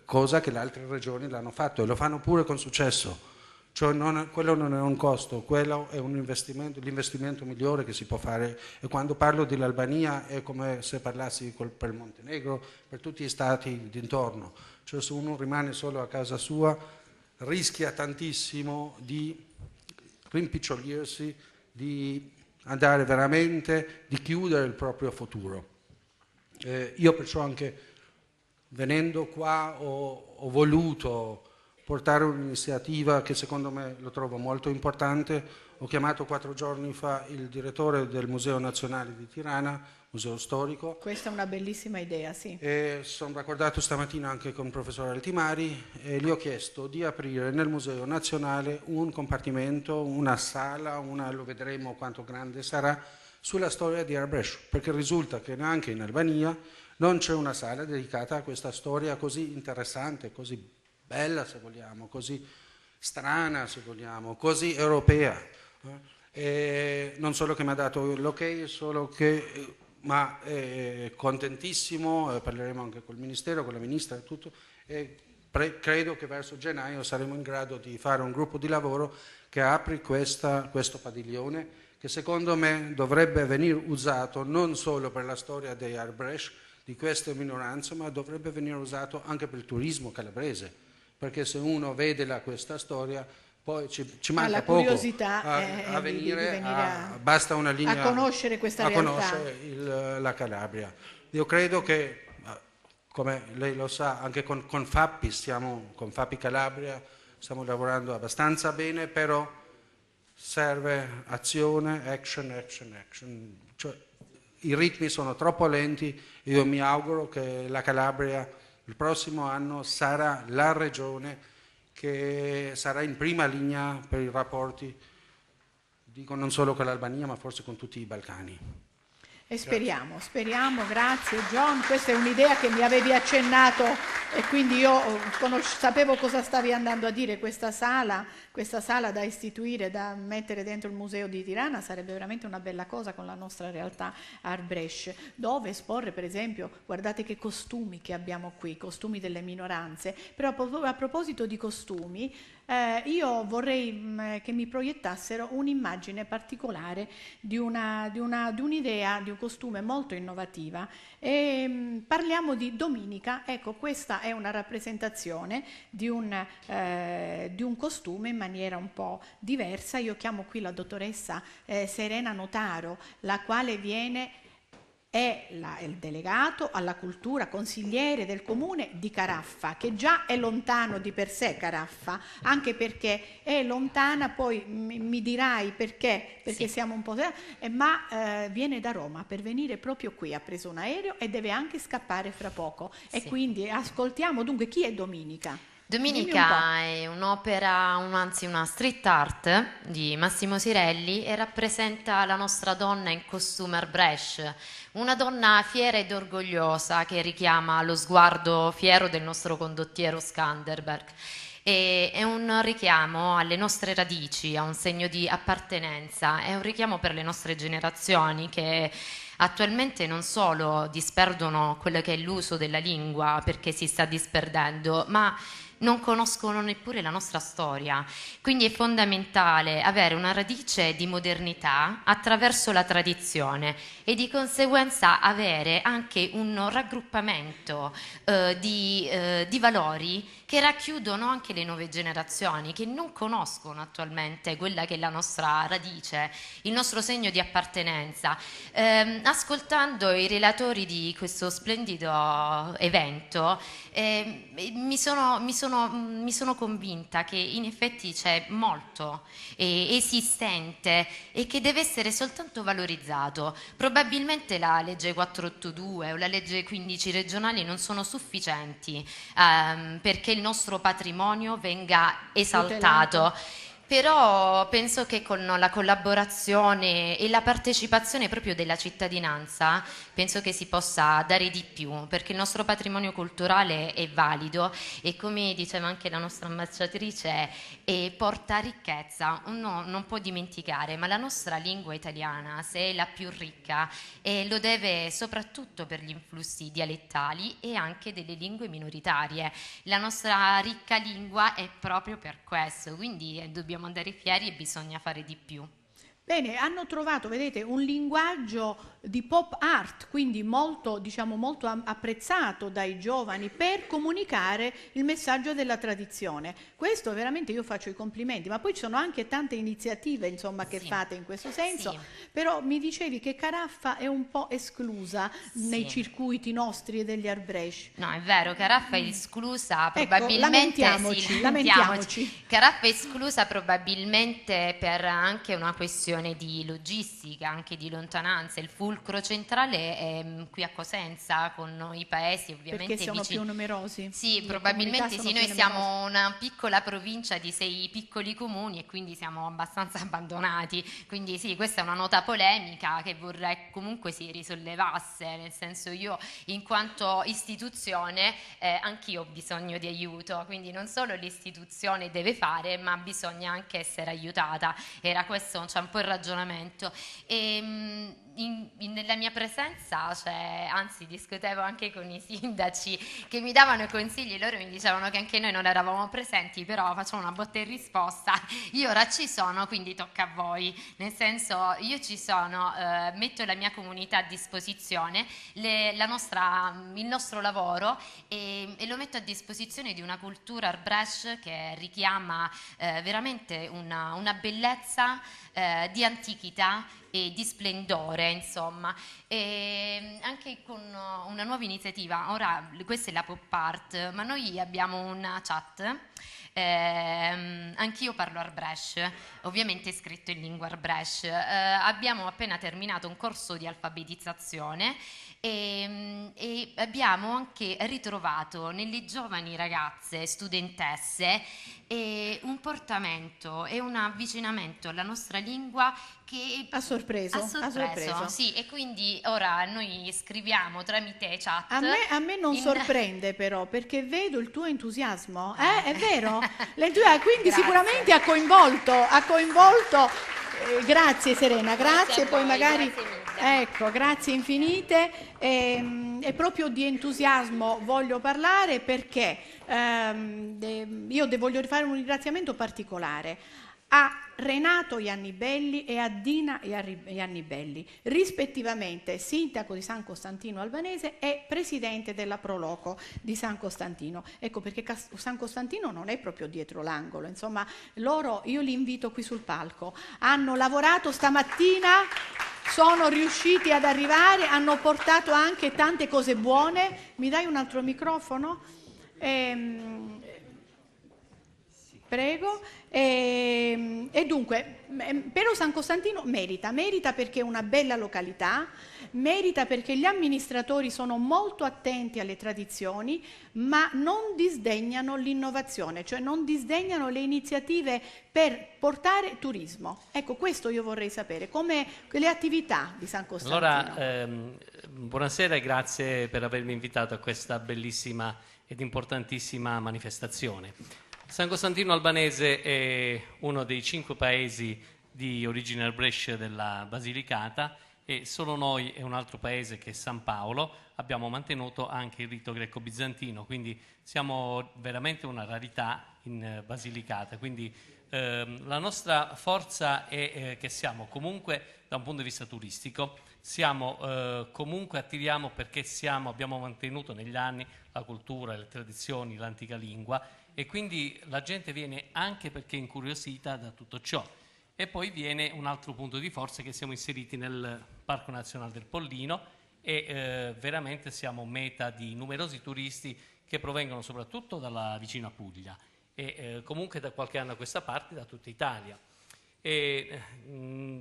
cosa che le altre regioni l'hanno fatto e lo fanno pure con successo. Cioè quello non è un costo, quello è un investimento, l'investimento migliore che si può fare. E quando parlo dell'Albania è come se parlassi per il Montenegro, per tutti gli stati d'intorno. Cioè se uno rimane solo a casa sua rischia tantissimo di rimpicciolirsi, di andare veramente, di chiudere il proprio futuro. Io perciò anche venendo qua ho voluto portare un'iniziativa che secondo me lo trovo molto importante. Ho chiamato 4 giorni fa il direttore del Museo Nazionale di Tirana, Museo Storico.
Questa è una bellissima idea, sì.
E sono raccordato stamattina anche con il professor Altimari e gli ho chiesto di aprire nel Museo Nazionale un compartimento, una sala, lo vedremo quanto grande sarà, sulla storia di Arbresh, perché risulta che neanche in Albania non c'è una sala dedicata a questa storia così interessante, così bella se vogliamo, così strana se vogliamo, così europea. E non solo che mi ha dato l'ok, ma contentissimo, parleremo anche col Ministero, con la Ministra e tutto, e credo che verso gennaio saremo in grado di fare un gruppo di lavoro che apri questo padiglione, che secondo me dovrebbe venire usato non solo per la storia dei Arbresh, di queste minoranze, ma dovrebbe venire usato anche per il turismo calabrese, perché se uno vede questa storia poi ci manca poco
curiosità
a venire, basta una linea
a conoscere questa realtà.
Conoscere la Calabria. Io credo che, come lei lo sa, anche con Fappi, con Fappi Calabria stiamo lavorando abbastanza bene, però serve azione, action. Cioè, i ritmi sono troppo lenti e io mi auguro che la Calabria il prossimo anno sarà la regione che sarà in prima linea per i rapporti, dico non solo con l'Albania, ma forse con tutti i Balcani.
E speriamo, grazie John, questa è un'idea che mi avevi accennato e quindi io sapevo cosa stavi andando a dire. Questa sala da istituire, da mettere dentro il museo di Tirana sarebbe veramente una bella cosa con la nostra realtà Arbresh, dove esporre per esempio, guardate che costumi che abbiamo qui, costumi delle minoranze. Però a proposito di costumi, io vorrei che mi proiettassero un'immagine particolare di un'idea, di un costume molto innovativa. Parliamo di Dominica. Ecco, questa è una rappresentazione di un costume in maniera un po' diversa. Io chiamo qui la dottoressa Serena Notaro, la quale viene è il delegato alla cultura, consigliere del comune di Caraffa, che già è lontano di per sé Caraffa, anche perché è lontana, poi mi dirai perché siamo un po'... ma viene da Roma per venire proprio qui, ha preso un aereo e deve anche scappare fra poco. E quindi ascoltiamo dunque chi è Dominica.
Dominica è un'opera, anzi una street art di Massimo Sirelli e rappresenta la nostra donna in costume Arbrecht, una donna fiera ed orgogliosa che richiama lo sguardo fiero del nostro condottiero Skanderberg. È un richiamo alle nostre radici, a un segno di appartenenza, è un richiamo per le nostre generazioni che attualmente non solo disperdono quello che è l'uso della lingua perché si sta disperdendo, ma non conoscono neppure la nostra storia. Quindi è fondamentale avere una radice di modernità attraverso la tradizione e di conseguenza avere anche un raggruppamento di valori che racchiudono anche le nuove generazioni che non conoscono attualmente quella che è la nostra radice, il nostro segno di appartenenza. Ascoltando i relatori di questo splendido evento mi sono convinta che in effetti c'è molto esistente e che deve essere soltanto valorizzato. Probabilmente la legge 482 o la legge 15 regionali non sono sufficienti perché il nostro patrimonio venga esaltato. Però penso che con la collaborazione e la partecipazione proprio della cittadinanza penso che si possa dare di più, perché il nostro patrimonio culturale è valido e, come diceva anche la nostra ambasciatrice, porta ricchezza. Uno non può dimenticare, ma la nostra lingua italiana, se è la più ricca, lo deve soprattutto per gli influssi dialettali e anche delle lingue minoritarie. La nostra ricca lingua è proprio per questo, quindi dobbiamo andare fieri e bisogna fare di più.
Bene, hanno trovato, vedete, un linguaggio di pop art, quindi molto, diciamo, molto apprezzato dai giovani per comunicare il messaggio della tradizione. Questo veramente io faccio i complimenti, ma poi ci sono anche tante iniziative, insomma, che fate in questo senso, però mi dicevi che Caraffa è un po' esclusa nei circuiti nostri e degli Arbrecht.
No, è vero, Caraffa è esclusa probabilmente...
Lamentiamoci.
Caraffa è esclusa probabilmente per anche una questione di logistica, anche di lontananza. Il fulcro centrale è qui a Cosenza, con i paesi ovviamente
perché sono più numerosi.
Sì, probabilmente sì, noi siamo una piccola provincia di 6 piccoli comuni e quindi siamo abbastanza abbandonati, quindi sì, questa è una nota polemica che vorrei comunque si risollevasse, nel senso, io in quanto istituzione anch'io ho bisogno di aiuto, quindi non solo l'istituzione deve fare, ma bisogna anche essere aiutata. Era questo un po' il ragionamento. Nella mia presenza, anzi discutevo anche con i sindaci che mi davano i consigli, loro mi dicevano che anche noi non eravamo presenti, però facciamo una botta in risposta. Io ora ci sono, quindi tocca a voi, nel senso, io ci sono, metto la mia comunità a disposizione, il nostro lavoro e lo metto a disposizione di una cultura Arbrecht che richiama veramente una bellezza di antichità e di splendore, insomma, e anche con una nuova iniziativa. Ora questa è la pop art, ma noi abbiamo una chat. Anch'io parlo Arbrecht, ovviamente scritto in lingua Arbrecht. Abbiamo appena terminato un corso di alfabetizzazione e abbiamo anche ritrovato nelle giovani ragazze, studentesse, un portamento e un avvicinamento alla nostra lingua che
ha sorpreso.
Sì, e quindi ora noi scriviamo tramite chat.
A me non sorprende però, perché vedo il tuo entusiasmo, è vero? Quindi sicuramente ha coinvolto. Grazie Serena, grazie poi voi, magari ecco, grazie infinite. E proprio di entusiasmo voglio parlare perché io voglio rifare un ringraziamento particolare a Renato Iannibelli e a Dina Iannibelli, rispettivamente sindaco di San Costantino Albanese e presidente della Proloco di San Costantino. Ecco perché San Costantino non è proprio dietro l'angolo, insomma, io li invito qui sul palco. Hanno lavorato stamattina sono riusciti ad arrivare, hanno portato anche tante cose buone. Mi dai un altro microfono? Prego. E dunque, Pero San Costantino merita perché è una bella località, merita perché gli amministratori sono molto attenti alle tradizioni, ma non disdegnano l'innovazione, cioè non disdegnano le iniziative per portare turismo. Ecco, questo io vorrei sapere, come le attività di San Costantino.
Allora, buonasera e grazie per avermi invitato a questa bellissima ed importantissima manifestazione. San Costantino Albanese è uno dei 5 paesi di origine arbrescia della Basilicata e solo noi e un altro paese che è San Paolo abbiamo mantenuto anche il rito greco-bizantino, quindi siamo veramente una rarità in Basilicata. Quindi la nostra forza è che siamo comunque, da un punto di vista turistico, comunque attiriamo perché abbiamo mantenuto negli anni la cultura, le tradizioni, l'antica lingua, e quindi la gente viene anche perché è incuriosita da tutto ciò. E poi viene un altro punto di forza, che siamo inseriti nel Parco Nazionale del Pollino e veramente siamo meta di numerosi turisti che provengono soprattutto dalla vicina Puglia e comunque da qualche anno a questa parte da tutta Italia. E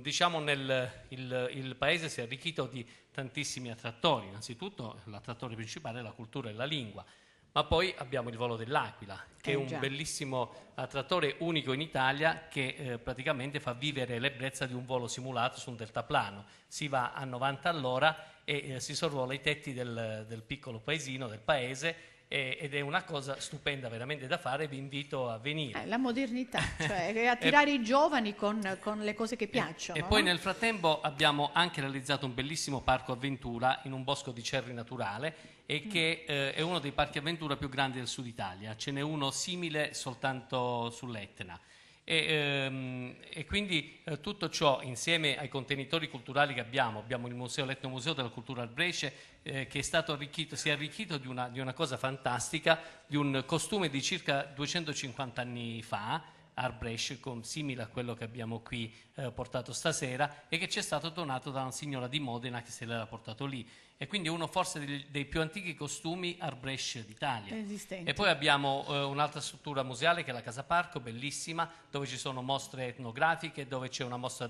diciamo il paese si è arricchito di tantissimi attrattori. Innanzitutto l'attrattore principale è la cultura e la lingua, ma poi abbiamo il volo dell'Aquila, che è un bellissimo attrattore unico in Italia che praticamente fa vivere l'ebbrezza di un volo simulato su un deltaplano. Si va a 90 all'ora e si sorvola i tetti del piccolo paesino, del paese, ed è una cosa stupenda veramente da fare. Vi invito a venire.
La modernità, cioè attirare i giovani con le cose che piacciono.
E poi nel frattempo abbiamo anche realizzato un bellissimo parco avventura in un bosco di cerri naturale e che è uno dei parchi avventura più grandi del sud Italia. Ce n'è uno simile soltanto sull'Etna. E quindi tutto ciò insieme ai contenitori culturali che abbiamo il museo, l'etnomuseo della cultura arbresce, che è stato arricchito, si è arricchito di una cosa fantastica, di un costume di circa 250 anni fa, Arbresce, simile a quello che abbiamo qui portato stasera, e che ci è stato donato da una signora di Modena che se l'era portato lì. E quindi è uno forse dei più antichi costumi Arbresce d'Italia.
Esistente.
E poi abbiamo un'altra struttura museale che è la Casa Parco, bellissima, dove ci sono mostre etnografiche, dove c'è una mostra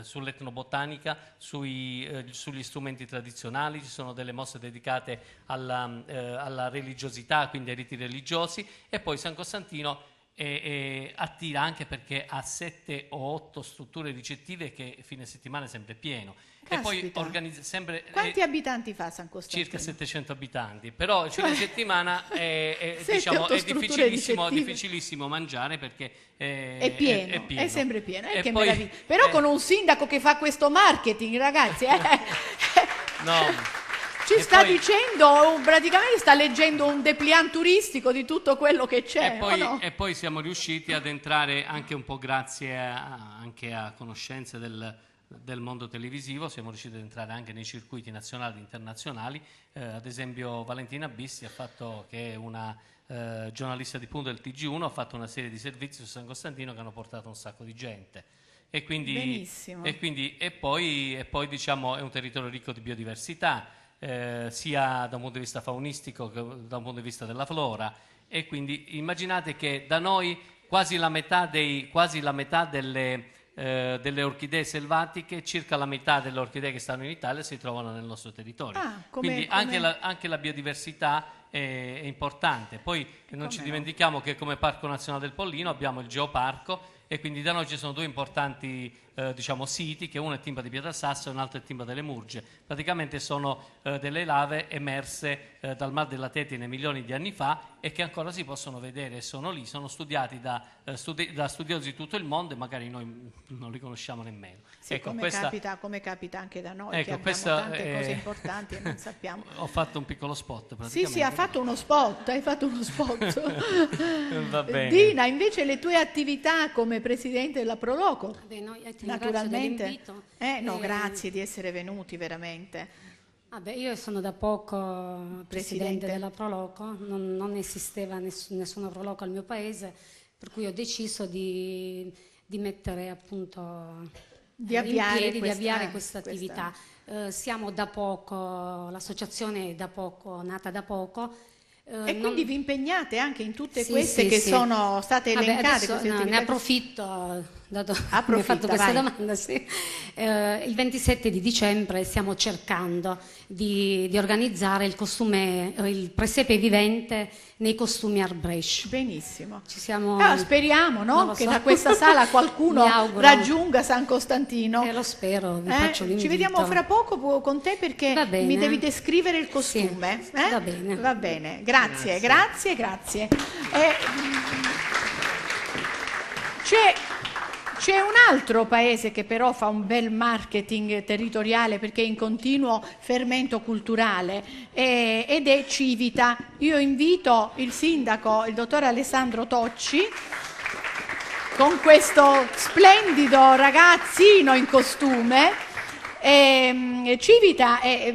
sull'etnobotanica, sugli strumenti tradizionali, ci sono delle mostre dedicate alla religiosità, quindi ai riti religiosi, e poi San Costantino attira anche perché ha 7 o 8 strutture ricettive che fine settimana è sempre pieno.
Caspita.
E poi organizza sempre.
Quanti abitanti fa San Costantino?
Circa 700 abitanti, però il fine settimana è difficilissimo mangiare perché
è pieno, è sempre pieno. Che
poi,
meraviglia. Però con un sindaco che fa questo marketing, ragazzi,
no.
Ci sta dicendo, praticamente sta leggendo un dépliant turistico di tutto quello che c'è.
E poi siamo riusciti ad entrare anche un po' grazie anche a conoscenze del mondo televisivo, siamo riusciti ad entrare anche nei circuiti nazionali e internazionali. Ad esempio Valentina Bissi che è una giornalista di punto del TG1, ha fatto una serie di servizi su San Costantino che hanno portato un sacco di gente. E quindi,
benissimo.
E poi diciamo è un territorio ricco di biodiversità, sia da un punto di vista faunistico che da un punto di vista della flora, e quindi immaginate che da noi quasi la metà delle orchidee selvatiche, circa la metà delle orchidee che stanno in Italia si trovano nel nostro territorio. Quindi anche la biodiversità è importante. Poi non ci dimentichiamo che come Parco Nazionale del Pollino abbiamo il Geoparco, e quindi da noi ci sono 2 importanti siti, che uno è Timba di Pietrasasso e un altro è Timba delle Murge. Praticamente sono delle lave emerse dal Mar della Tetine milioni di anni fa e che ancora si possono vedere, sono lì, sono studiati da studiosi di tutto il mondo e magari noi non li conosciamo nemmeno.
Sì,
ecco,
come capita anche da noi, che abbiamo tante cose importanti e non sappiamo.
Ho fatto un piccolo spot praticamente.
Sì, hai fatto uno spot.
Va bene.
Dina, invece le tue attività come presidente della Proloco? Naturalmente. Grazie di essere venuti veramente.
Io sono da poco presidente della Proloco, non esisteva nessuna Proloco al mio paese, per cui ho deciso di mettere appunto
di avviare
questa attività. Siamo da poco, l'associazione è da poco, nata da poco.
E quindi vi impegnate anche in tutte queste che sono state elencate?
Adesso, ne approfitto, dato che mi hai fatto questa domanda. Il 27 di dicembre stiamo cercando di organizzare il presepe vivente nei costumi Arbresh.
Benissimo.
Ci siamo...
speriamo, no? Che
so.
Da questa sala qualcuno raggiunga San Costantino.
Lo spero, vi faccio l'invito.
Ci vediamo fra poco con te perché mi devi descrivere il costume.
Sì, va bene.
Va bene, grazie. C'è un altro paese che però fa un bel marketing territoriale perché è in continuo fermento culturale ed è Civita. Io invito il sindaco, il dottor Alessandro Tocci, con questo splendido ragazzino in costume. Civita è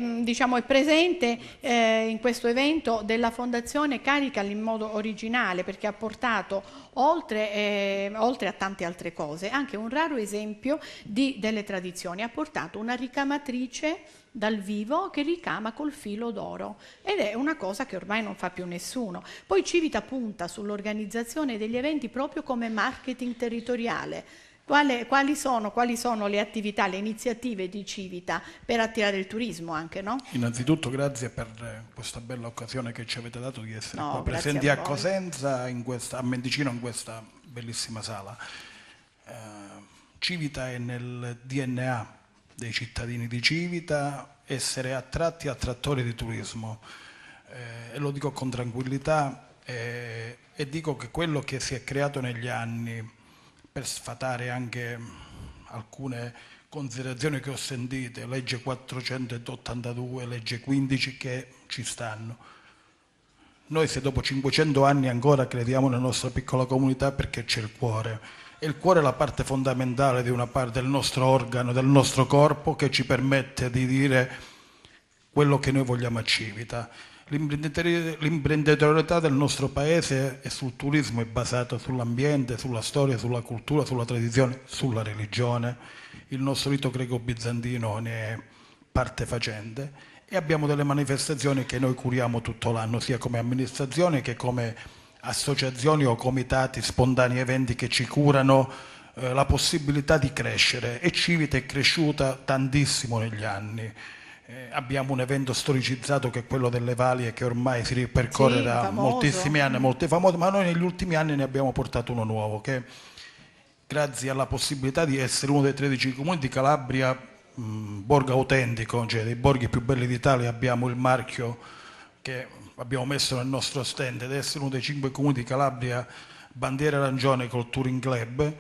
presente in questo evento della Fondazione Carical in modo originale perché ha portato oltre a tante altre cose anche un raro esempio delle tradizioni. Ha portato una ricamatrice dal vivo che ricama col filo d'oro ed è una cosa che ormai non fa più nessuno. Poi Civita punta sull'organizzazione degli eventi proprio come marketing territoriale. Quali sono le attività, le iniziative di Civita per attirare il turismo anche, no?
Innanzitutto grazie per questa bella occasione che ci avete dato di essere qua presenti a Cosenza, a Mendicino, in questa bellissima sala. Civita è nel DNA dei cittadini di Civita essere attratti e attrattori di turismo e lo dico con tranquillità e dico che quello che si è creato negli anni, per sfatare anche alcune considerazioni che ho sentito, legge 482, legge 15 che ci stanno. Noi se dopo 500 anni ancora crediamo nella nostra piccola comunità perché c'è il cuore. E il cuore è la parte fondamentale di una parte del nostro organo, del nostro corpo che ci permette di dire quello che noi vogliamo a Civita. L'imprenditorialità del nostro paese e sul turismo è basata sull'ambiente, sulla storia, sulla cultura, sulla tradizione, sulla religione. Il nostro rito greco-bizantino ne è parte facente e abbiamo delle manifestazioni che noi curiamo tutto l'anno, sia come amministrazione che come associazioni o comitati, spontanei eventi che ci curano la possibilità di crescere e Civita è cresciuta tantissimo negli anni. Abbiamo un evento storicizzato che è quello delle Valie che ormai si ripercorre da moltissimi anni, molto famoso, ma noi negli ultimi anni ne abbiamo portato uno nuovo che grazie alla possibilità di essere uno dei 13 comuni di Calabria, borgo autentico, cioè dei borghi più belli d'Italia, abbiamo il marchio che abbiamo messo nel nostro stand ed essere uno dei 5 comuni di Calabria bandiera arancione col Touring Club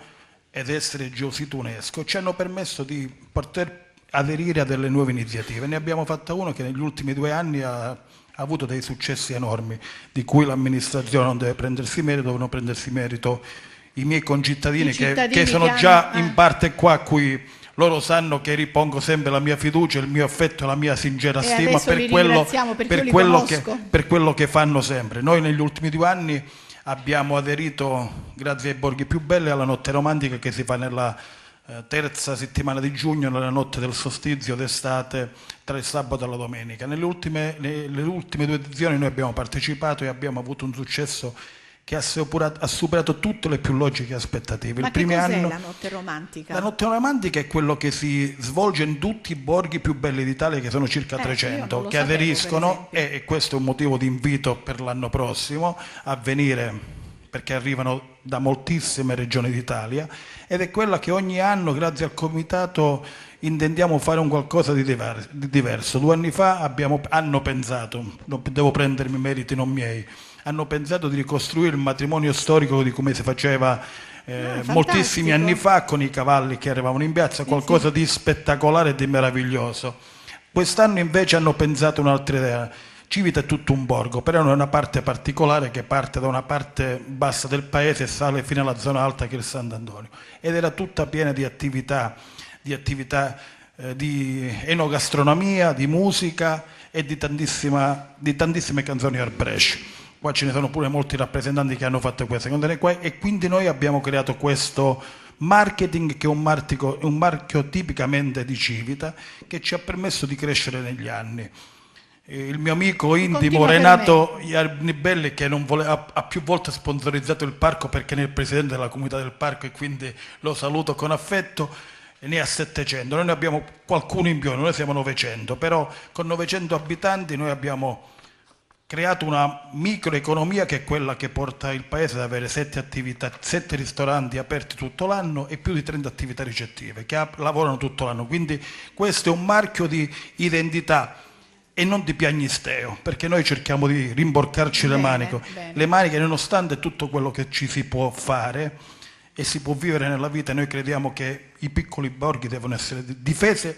ed essere geosito UNESCO ci hanno permesso di poter aderire a delle nuove iniziative. Ne abbiamo fatta una che negli ultimi 2 anni ha avuto dei successi enormi, di cui l'amministrazione non deve prendersi merito, devono prendersi merito i miei concittadini che sono già in parte qua, a cui loro sanno che ripongo sempre la mia fiducia, il mio affetto e la mia sincera stima per quello che fanno sempre. Noi negli ultimi 2 anni abbiamo aderito, grazie ai borghi più belli, alla notte romantica che si fa nella terza settimana di giugno, nella notte del solstizio d'estate, tra il sabato e la domenica. Nelle ultime 2 edizioni noi abbiamo partecipato e abbiamo avuto un successo che ha superato tutte le più logiche aspettative.
Ma che cos'è la notte romantica?
La notte romantica è quello che si svolge in tutti i borghi più belli d'Italia, che sono circa 300, che aderiscono, e questo è un motivo di invito per l'anno prossimo a venire, perché arrivano da moltissime regioni d'Italia, ed è quella che ogni anno, grazie al comitato, intendiamo fare un qualcosa di diverso. 2 anni fa hanno pensato, non devo prendermi meriti non miei, hanno pensato di ricostruire il matrimonio storico di come si faceva moltissimi anni fa, con i cavalli che arrivavano in piazza, qualcosa di spettacolare e di meraviglioso. Quest'anno invece hanno pensato un'altra idea. Civita è tutto un borgo, però è una parte particolare che parte da una parte bassa del paese e sale fino alla zona alta che è il Sant'Antonio, ed era tutta piena di attività di enogastronomia, di musica e di tantissime canzoni Arbresh. Qua ce ne sono pure molti rappresentanti che hanno fatto queste canzoni qua, e quindi noi abbiamo creato questo marketing che è un marchio tipicamente di Civita che ci ha permesso di crescere negli anni. Il mio amico intimo Renato Iarnibelli, che ha più volte sponsorizzato il parco perché è il presidente della comunità del parco e quindi lo saluto con affetto, ne ha 700, noi ne abbiamo qualcuno in più, noi siamo 900, però con 900 abitanti noi abbiamo creato una microeconomia che è quella che porta il paese ad avere 7 ristoranti aperti tutto l'anno e più di 30 attività ricettive che lavorano tutto l'anno, quindi questo è un marchio di identità e non di piagnisteo, perché noi cerchiamo di rimborcarci le maniche nonostante tutto quello che ci si può fare e si può vivere nella vita. Noi crediamo che i piccoli borghi devono essere difesi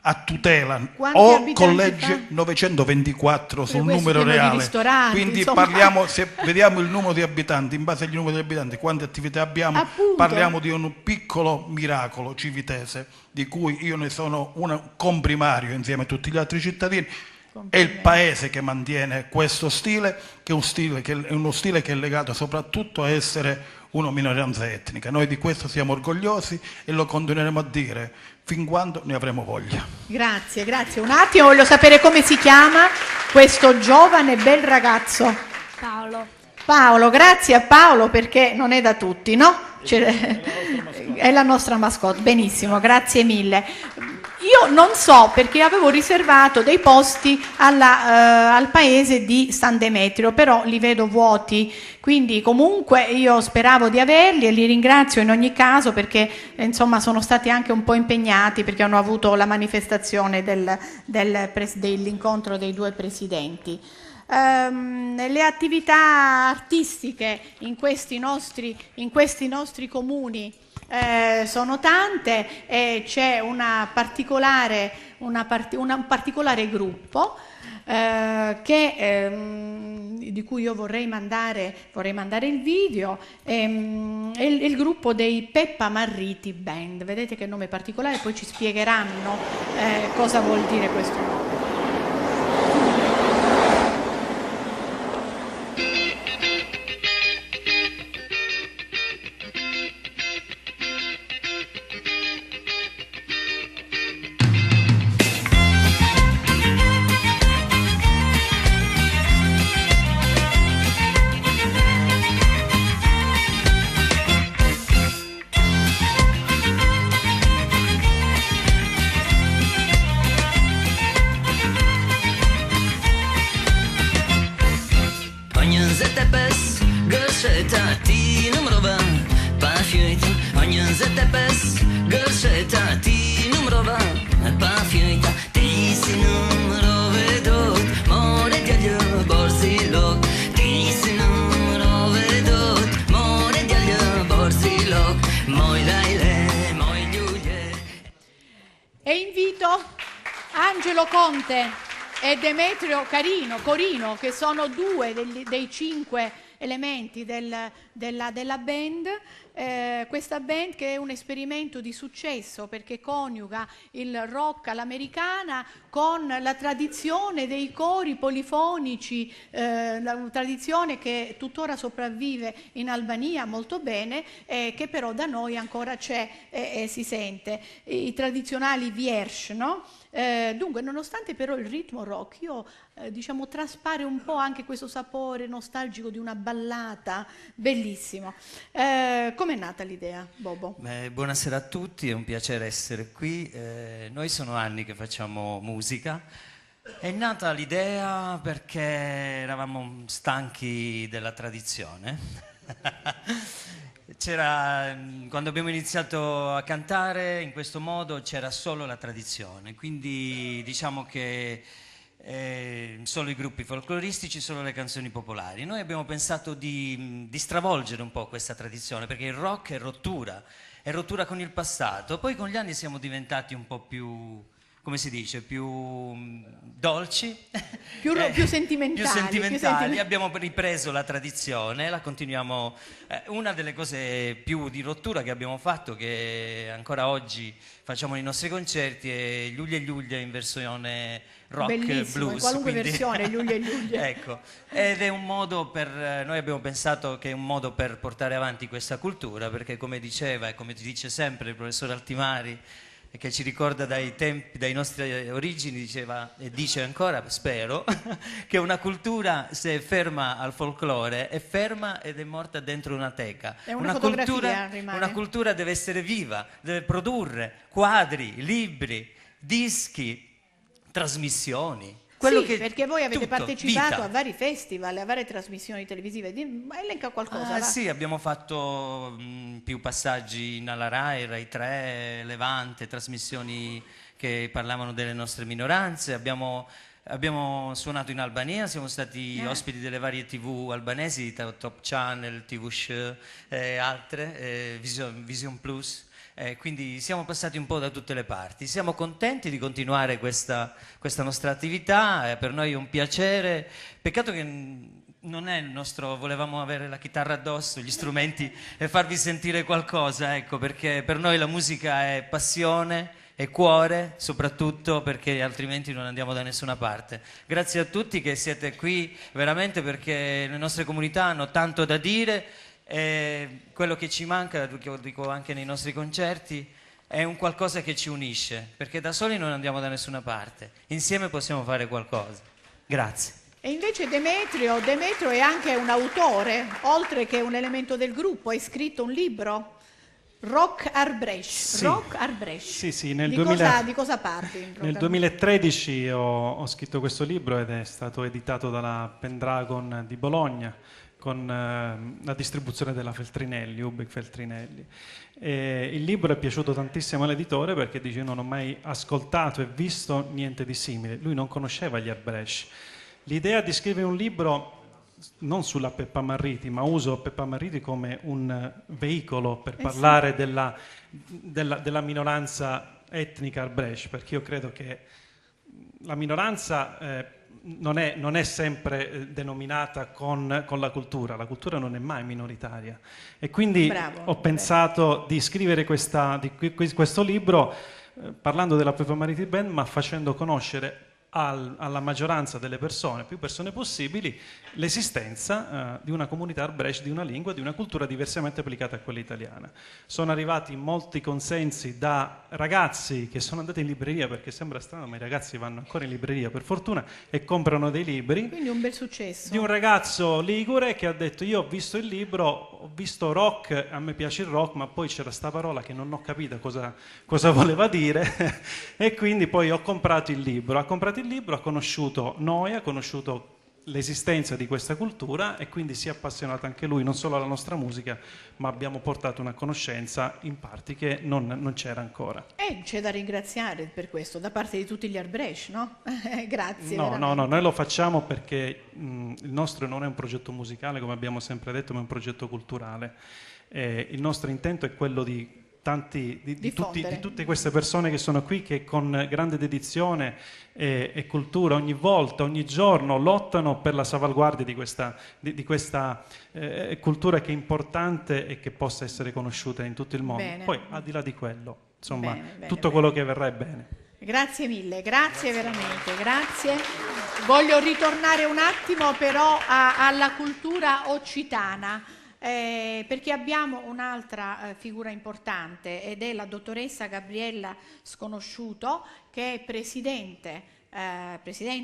a tutela. O con legge 924 sul numero reale, quindi
insomma.
Parliamo, se vediamo il numero di abitanti, in base agli numeri di abitanti, quante attività abbiamo, appunto. Parliamo di un piccolo miracolo civitese di cui io ne sono un comprimario insieme a tutti gli altri cittadini. È il paese che mantiene questo stile, che è uno stile che è legato soprattutto a essere una minoranza etnica. Noi di questo siamo orgogliosi e lo continueremo a dire fin quando ne avremo voglia.
Grazie, grazie. Un attimo, voglio sapere come si chiama questo giovane bel ragazzo. Paolo, grazie a Paolo perché non è da tutti, no? È la nostra mascotte, benissimo, grazie mille. Io non so perché avevo riservato dei posti al paese di San Demetrio, però li vedo vuoti, quindi comunque io speravo di averli e li ringrazio in ogni caso perché insomma sono stati anche un po' impegnati perché hanno avuto la manifestazione dell'incontro dei due presidenti. Le attività artistiche in questi nostri comuni sono tante e c'è un particolare gruppo di cui io vorrei mandare il video, è il gruppo dei Peppa Marriti Band. Vedete che nome particolare, poi ci spiegheranno cosa vuol dire questo nome. E invito Angelo Conte e Demetrio Corino, che sono due dei 5 elementi della band. Questa band che è un esperimento di successo perché coniuga il rock all'americana con la tradizione dei cori polifonici, una tradizione che tuttora sopravvive in Albania molto bene, che però da noi ancora c'è e si sente. I tradizionali viersh, no? Dunque, nonostante però il ritmo rock, io diciamo traspare un po' anche questo sapore nostalgico di una ballata, bellissimo. Com'è nata l'idea, Bobo?
Buonasera a tutti, è un piacere essere qui. Noi sono anni che facciamo musica. È nata l'idea perché eravamo stanchi della tradizione. Quando abbiamo iniziato a cantare in questo modo c'era solo la tradizione, quindi diciamo che solo i gruppi folcloristici, solo le canzoni popolari. Noi abbiamo pensato di stravolgere un po' questa tradizione perché il rock è rottura con il passato. Poi con gli anni siamo diventati un po' più come si dice, più dolci,
più sentimentali.
Abbiamo ripreso la tradizione, la continuiamo. Una delle cose più di rottura che abbiamo fatto, che ancora oggi facciamo nei nostri concerti, è Giulia e Giulia in versione rock,
bellissimo,
blues.
in qualunque
quindi,
versione, Giulia e Giulia.
Ecco, ed è un modo noi abbiamo pensato che è un modo per portare avanti questa cultura, perché come diceva e come ti dice sempre il professor Altimari, che ci ricorda dai nostri origini, diceva e dice ancora, spero, che una cultura, se è ferma al folklore, è ferma ed è morta dentro una teca.
È una fotografia, rimane.
Una cultura deve essere viva, deve produrre quadri, libri, dischi, trasmissioni.
Perché voi avete
tutto,
partecipato
vita.
a vari festival, a varie trasmissioni televisive. Elenca qualcosa. Va.
Sì, abbiamo fatto più passaggi alla Rai 3, Levante, trasmissioni che parlavano delle nostre minoranze. Abbiamo suonato in Albania, siamo stati ospiti delle varie TV albanesi, Top Channel, TV Show, altre, Vision Plus. Quindi siamo passati un po' da tutte le parti. Siamo contenti di continuare questa nostra attività, per noi è un piacere. Peccato che non è il nostro, volevamo avere la chitarra addosso, gli strumenti e farvi sentire qualcosa, ecco, perché per noi la musica è passione, è cuore, soprattutto perché altrimenti non andiamo da nessuna parte. Grazie a tutti che siete qui, veramente, perché le nostre comunità hanno tanto da dire. Quello che ci manca, lo dico anche nei nostri concerti, è un qualcosa che ci unisce, perché da soli non andiamo da nessuna parte, insieme possiamo fare qualcosa. Grazie.
E invece Demetrio è anche un autore, oltre che un elemento del gruppo, hai scritto un libro, Rock Arbrecht.
Sì.
Rock Arbrecht.
Sì,
di cosa parli?
Nel 2013 ho scritto questo libro ed è stato editato dalla Pendragon di Bologna, con la distribuzione della Feltrinelli, Ubik Feltrinelli. Il libro è piaciuto tantissimo all'editore perché dice: non ho mai ascoltato e visto niente di simile. Lui non conosceva gli Arbrecht. L'idea di scrivere un libro non sulla Peppa Marriti, ma uso Peppa Marriti come un veicolo per parlare della minoranza etnica Arbrecht, perché io credo che la minoranza non è sempre denominata con la cultura non è mai minoritaria, e quindi ho pensato di scrivere questo libro parlando della Peppa Mariti Band, ma facendo conoscere alla maggioranza delle persone, più persone possibili, l'esistenza di una comunità Arbrecht, di una lingua, di una cultura diversamente applicata a quella italiana. Sono arrivati molti consensi da ragazzi che sono andati in libreria, perché sembra strano ma i ragazzi vanno ancora in libreria per fortuna e comprano dei libri.
Quindi un bel successo.
Di un ragazzo ligure che ha detto: io ho visto il libro, ho visto rock, a me piace il rock, ma poi c'era sta parola che non ho capito cosa voleva dire e quindi poi ho comprato il libro. Ha conosciuto noi, ha conosciuto l'esistenza di questa cultura e quindi si è appassionato anche lui non solo alla nostra musica, ma abbiamo portato una conoscenza in parti che non c'era ancora.
E c'è da ringraziare per questo da parte di tutti gli Arbrecht, no? Grazie.
No, noi lo facciamo perché il nostro non è un progetto musicale, come abbiamo sempre detto, ma è un progetto culturale. Il nostro intento è quello di tutte queste persone che sono qui, che con grande dedizione e cultura ogni volta, ogni giorno lottano per la salvaguardia di questa cultura che è importante e che possa essere conosciuta in tutto il mondo.
Bene.
Poi al di là di quello, insomma,
Bene,
tutto quello che verrà è bene.
Grazie mille, grazie veramente, grazie. Voglio ritornare un attimo però alla cultura occitana. Perché abbiamo un'altra figura importante ed è la dottoressa Gabriella Sconosciuto, che è presidente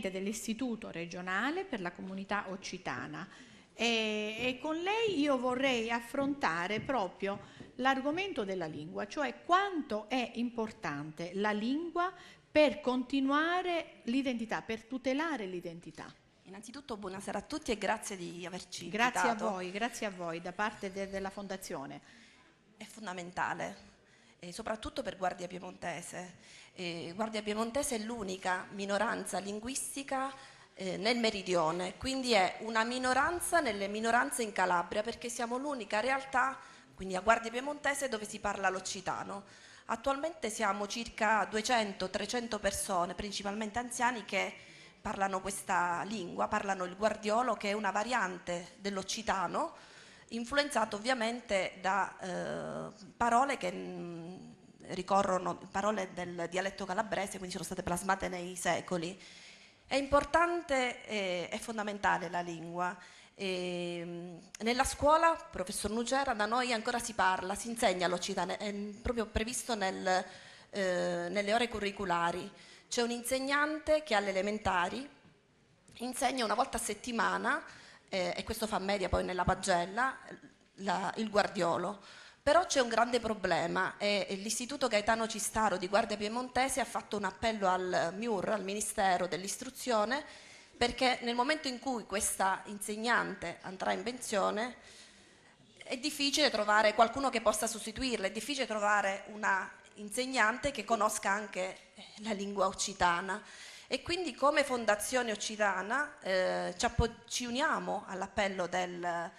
dell'Istituto regionale per la comunità occitana, e con lei io vorrei affrontare proprio l'argomento della lingua, cioè quanto è importante la lingua per continuare l'identità, per tutelare l'identità.
Innanzitutto buonasera a tutti e grazie di averci invitato.
Grazie a voi da parte della Fondazione.
È fondamentale, soprattutto per Guardia Piemontese. Guardia Piemontese è l'unica minoranza linguistica nel meridione, quindi è una minoranza nelle minoranze in Calabria, perché siamo l'unica realtà, quindi a Guardia Piemontese, dove si parla l'occitano. Attualmente siamo circa 200-300 persone, principalmente anziani, che parlano questa lingua, parlano il guardiolo, che è una variante dell'occitano, influenzato ovviamente da parole che ricorrono, parole del dialetto calabrese, quindi sono state plasmate nei secoli. È importante e fondamentale la lingua. Nella scuola, professor Nucera, da noi ancora si parla, si insegna l'occitano, è proprio previsto nelle ore curriculari. C'è un insegnante che alle elementari insegna una volta a settimana, e questo fa media poi nella pagella, il guardiolo. Però c'è un grande problema, l'Istituto Gaetano Cistaro di Guardia Piemontese ha fatto un appello al MIUR, al Ministero dell'Istruzione, perché nel momento in cui questa insegnante andrà in pensione è difficile trovare qualcuno che possa sostituirla, è difficile trovare una insegnante che conosca anche la lingua occitana. E quindi come Fondazione Occitana ci uniamo all'appello della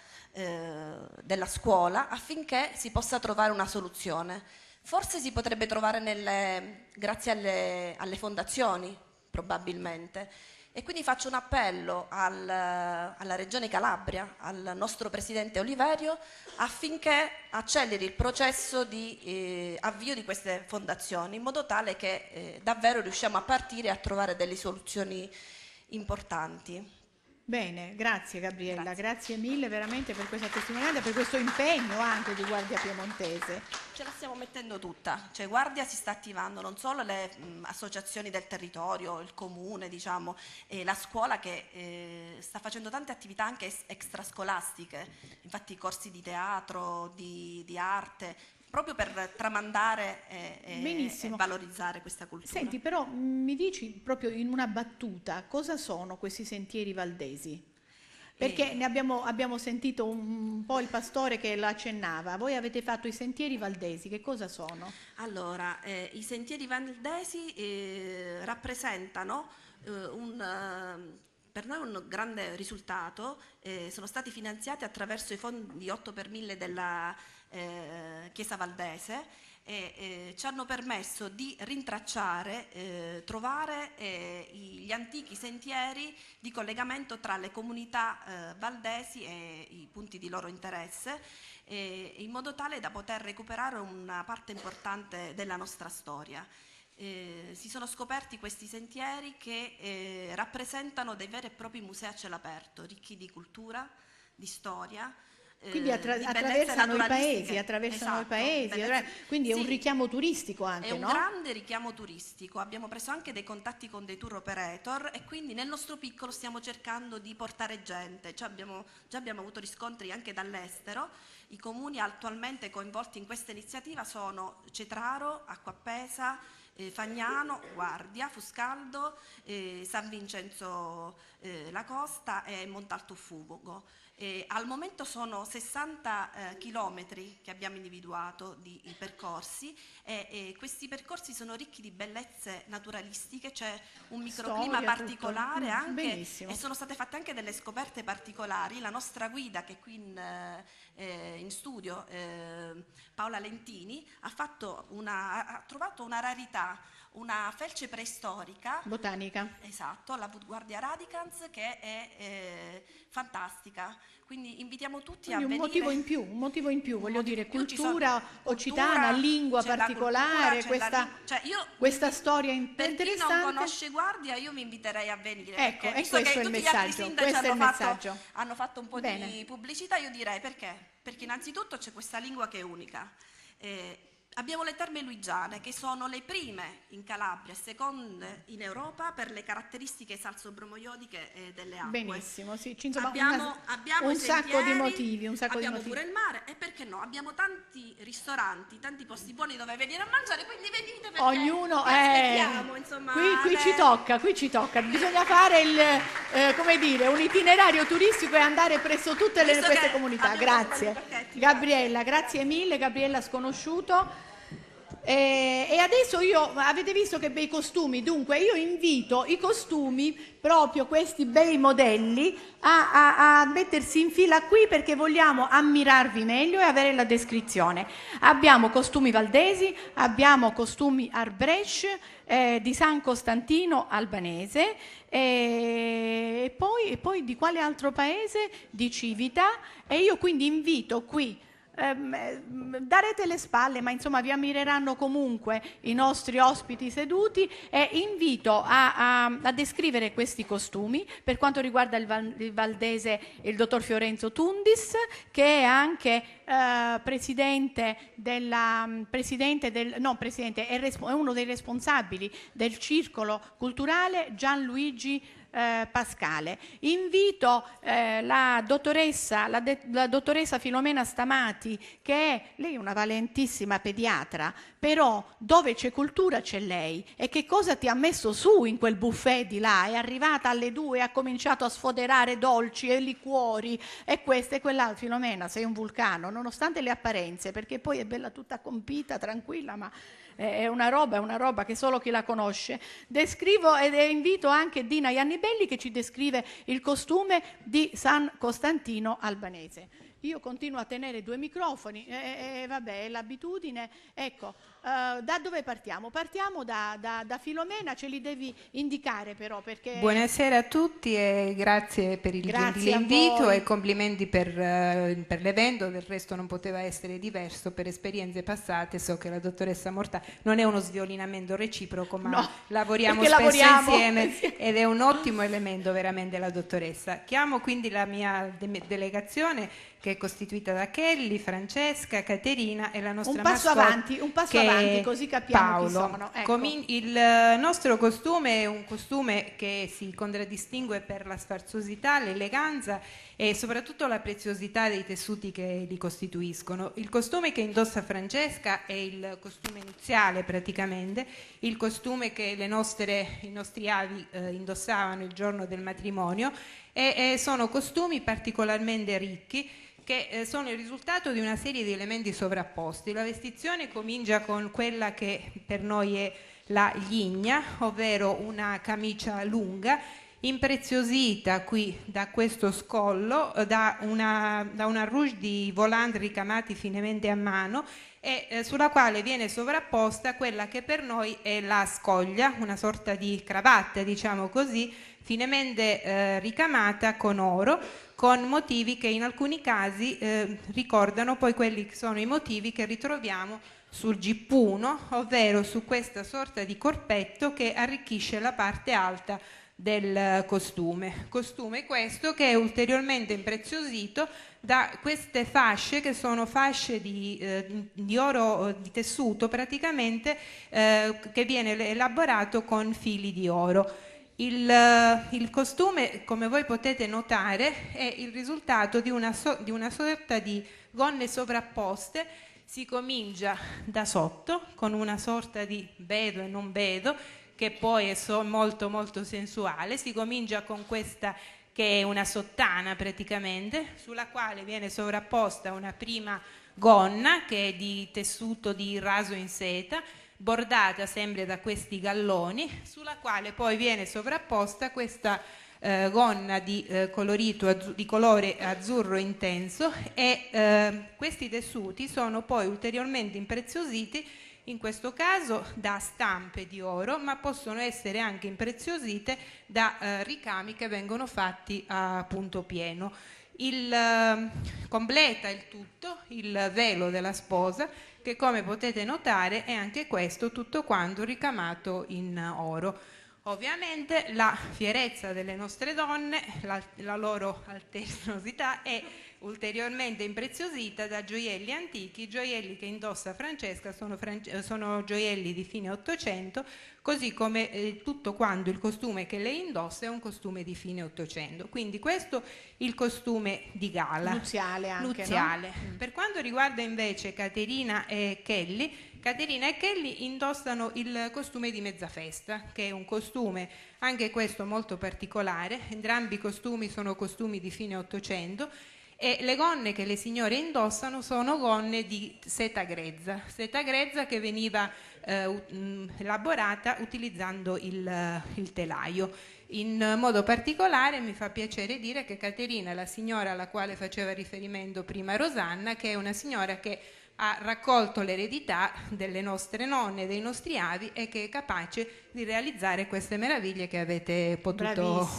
scuola affinché si possa trovare una soluzione. Forse si potrebbe trovare grazie alle fondazioni, probabilmente. E quindi faccio un appello alla Regione Calabria, al nostro Presidente Oliverio, affinché acceleri il processo di avvio di queste fondazioni, in modo tale che davvero riusciamo a partire e a trovare delle soluzioni importanti.
Bene, grazie Gabriella, grazie mille veramente per questa testimonianza, per questo impegno anche di Guardia Piemontese.
Ce la stiamo mettendo tutta, cioè Guardia si sta attivando, non solo le associazioni del territorio, il comune, diciamo, e la scuola che sta facendo tante attività anche extrascolastiche, infatti corsi di teatro, di arte, proprio per tramandare e valorizzare questa cultura.
Senti, però mi dici proprio in una battuta cosa sono questi sentieri valdesi? Perché ne abbiamo sentito un po' il pastore che lo accennava. Voi avete fatto i sentieri valdesi, che cosa sono?
Allora, i sentieri valdesi rappresentano per noi un grande risultato, sono stati finanziati attraverso i fondi 8 per 1000 della Chiesa Valdese e ci hanno permesso di rintracciare, trovare gli antichi sentieri di collegamento tra le comunità valdesi e i punti di loro interesse, in modo tale da poter recuperare una parte importante della nostra storia. Si sono scoperti questi sentieri che rappresentano dei veri e propri musei a cielo aperto, ricchi di cultura, di storia.
Quindi attraversano i paesi, quindi è un richiamo turistico anche,
è un
no?
grande richiamo turistico. Abbiamo preso anche dei contatti con dei tour operator e quindi nel nostro piccolo stiamo cercando di portare gente. Già abbiamo avuto riscontri anche dall'estero. I comuni attualmente coinvolti in questa iniziativa sono Cetraro, Acquapesa, Fagnano, Guardia, Fuscaldo, San Vincenzo La Costa e Montalto Fugo. Al momento sono 60 chilometri che abbiamo individuato di percorsi e questi percorsi sono ricchi di bellezze naturalistiche, c'è un microclima particolare anche, e sono state fatte anche delle scoperte particolari. La nostra guida che è qui in studio, Paola Lentini, ha trovato una rarità, una felce preistorica
botanica,
esatto, la Guardia Radicans, che è fantastica. Quindi invitiamo tutti a venire.
Un motivo in più, voglio dire, cultura occitana, lingua particolare, questa storia interessante.
Per chi non conosce Guardia, io vi inviterei a venire.
Ecco, e
visto
questo
che
è il
tutti gli altri
messaggio.
sindaci hanno fatto un po' di pubblicità, io direi perché? Perché innanzitutto c'è questa lingua che è unica. Abbiamo le terme luigiane, che sono le prime in Calabria e seconde in Europa per le caratteristiche salsobromoiodiche delle acque.
Benissimo, sì, insomma,
abbiamo
un sacco di motivi.
Abbiamo pure il mare e perché no? Abbiamo tanti ristoranti, tanti posti buoni dove venire a mangiare, quindi venite perché
ognuno
aspettiamo, insomma,
qui ci tocca, bisogna fare un itinerario turistico e andare presso tutte queste comunità. Grazie Gabriella, grazie mille, Gabriella Sconosciuto. E adesso avete visto che bei costumi, dunque io invito i costumi, proprio questi bei modelli, a mettersi in fila qui perché vogliamo ammirarvi meglio e avere la descrizione. Abbiamo costumi valdesi, abbiamo costumi Arbresh, di San Costantino Albanese, e poi di quale altro paese? Di Civita, e io quindi invito qui, darete le spalle, ma insomma vi ammireranno comunque i nostri ospiti seduti, e invito a descrivere questi costumi. Per quanto riguarda il valdese, il dottor Fiorenzo Tundis, che è anche è uno dei responsabili del circolo culturale Gianluigi Pascale. Invito la dottoressa Filomena Stamati, lei è una valentissima pediatra, però dove c'è cultura c'è lei. E che cosa ti ha messo su in quel buffet di là? È arrivata alle 2 e ha cominciato a sfoderare dolci e liquori e questo e quell'altro. Filomena, sei un vulcano, nonostante le apparenze, perché poi è bella tutta compita, tranquilla, ma è una roba che solo chi la conosce. Descrivo ed invito anche Dina Iannibelli che ci descrive il costume di San Costantino Albanese. Io continuo a tenere 2 microfoni, vabbè, è l'abitudine. Ecco, da dove partiamo? Partiamo da Filomena, ce li devi indicare però perché...
Buonasera a tutti e grazie per il gentile invito e complimenti per l'evento, del resto non poteva essere diverso per esperienze passate. So che la dottoressa Mortà non è uno sviolinamento reciproco, ma lavoriamo spesso insieme ed è un ottimo elemento veramente la dottoressa. Chiamo quindi la mia delegazione, che è costituita da Kelly, Francesca, Caterina e la nostra
un passo avanti, così capiamo
Paolo.
Chi sono. Ecco.
Il nostro costume è un costume che si contraddistingue per la sfarzosità, l'eleganza e soprattutto la preziosità dei tessuti che li costituiscono. Il costume che indossa Francesca è il costume nuziale praticamente, il costume che i nostri avi indossavano il giorno del matrimonio, e sono costumi particolarmente ricchi che sono il risultato di una serie di elementi sovrapposti. La vestizione comincia con quella che per noi è la gligna, ovvero una camicia lunga, impreziosita qui da questo scollo, da una rouge di volant ricamati finemente a mano, e sulla quale viene sovrapposta quella che per noi è la scoglia, una sorta di cravatta, diciamo così, finemente ricamata con oro, con motivi che in alcuni casi ricordano poi quelli che sono i motivi che ritroviamo sul gippuno, ovvero su questa sorta di corpetto che arricchisce la parte alta del costume questo che è ulteriormente impreziosito da queste fasce che sono fasce di oro, di tessuto praticamente, che viene elaborato con fili di oro. Il costume, come voi potete notare, è il risultato di una sorta di gonne sovrapposte. Si comincia da sotto con una sorta di vedo e non vedo, che poi è molto molto sensuale. Si comincia con questa che è una sottana praticamente, sulla quale viene sovrapposta una prima gonna che è di tessuto di raso in seta, bordata sempre da questi galloni, sulla quale poi viene sovrapposta questa gonna di colore azzurro intenso, e questi tessuti sono poi ulteriormente impreziositi, in questo caso da stampe di oro, ma possono essere anche impreziosite da ricami che vengono fatti a punto pieno. Completa il tutto il velo della sposa, che come potete notare è anche questo tutto quanto ricamato in oro. Ovviamente la fierezza delle nostre donne, la loro alternosità è ulteriormente impreziosita da gioielli antichi. I gioielli che indossa Francesca sono gioielli di fine Ottocento, così come tutto quanto il costume che lei indossa è un costume di fine Ottocento. Quindi questo il costume di gala.
Nuziale anche,
nuziale.
No?
Per quanto riguarda invece Caterina e Kelly indossano il costume di mezzafesta, che è un costume anche questo molto particolare. Entrambi i costumi sono costumi di fine Ottocento e le gonne che le signore indossano sono gonne di seta grezza che veniva elaborata utilizzando il telaio. In modo particolare mi fa piacere dire che Caterina, la signora alla quale faceva riferimento prima Rosanna, che è una signora che ha raccolto l'eredità delle nostre nonne, dei nostri avi, e che è capace di realizzare queste meraviglie che avete potuto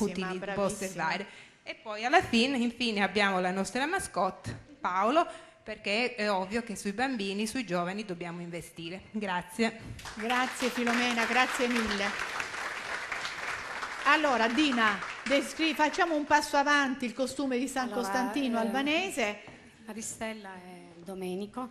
osservare. E poi alla fine, infine, abbiamo la nostra mascotte, Paolo, perché è ovvio che sui bambini, sui giovani dobbiamo investire. Grazie.
Grazie Filomena, grazie mille. Allora Dina, facciamo un passo avanti, il costume di San Costantino albanese.
Maristella e Domenico,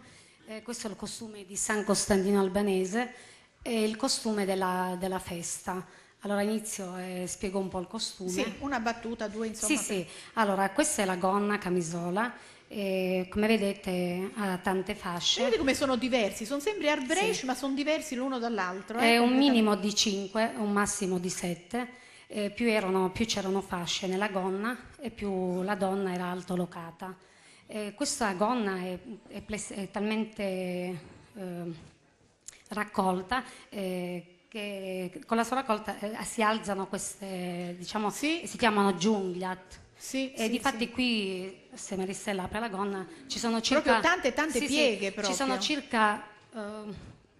questo è il costume di San Costantino albanese e il costume della festa. Allora inizio e spiego un po' il costume.
Sì, una battuta, due insomma.
Sì. Allora questa è la gonna camisola, come vedete ha tante fasce.
Vedete come sono diversi, sono sempre arbresh ma sono diversi l'uno dall'altro.
È un minimo di 5, un massimo di 7. Più c'erano fasce nella gonna e più la donna era altolocata. Questa gonna è talmente raccolta che con la sua raccolta si alzano queste, diciamo, si chiamano giungliat. Difatti qui, se Maristella apre la gonna, ci sono circa
tante pieghe proprio.
Ci sono circa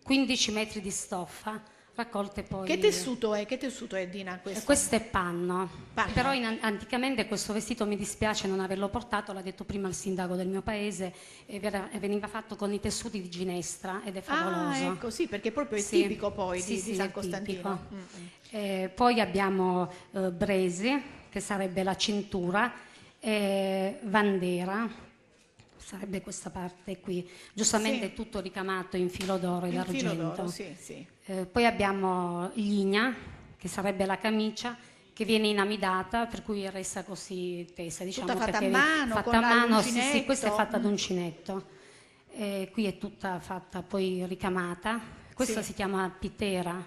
15 metri di stoffa raccolte poi.
Che tessuto è Dina questo?
Questo è panno. Però anticamente questo vestito, mi dispiace non averlo portato, l'ha detto prima il sindaco del mio paese, veniva fatto con i tessuti di ginestra ed è favoloso.
Ecco, sì, perché proprio è tipico poi di San Costantino.
Poi abbiamo bresi, che sarebbe la cintura, vandera, sarebbe questa parte qui, giustamente è tutto ricamato in filo d'oro e d'argento. Poi abbiamo ligna, che sarebbe la camicia, che viene inamidata, per cui resta così tesa, diciamo.
Tutta fatta a mano,
fatta
con
a mano,
l'uncinetto.
sì, questa è fatta ad uncinetto. Qui è tutta fatta poi ricamata. Questa si chiama pitera,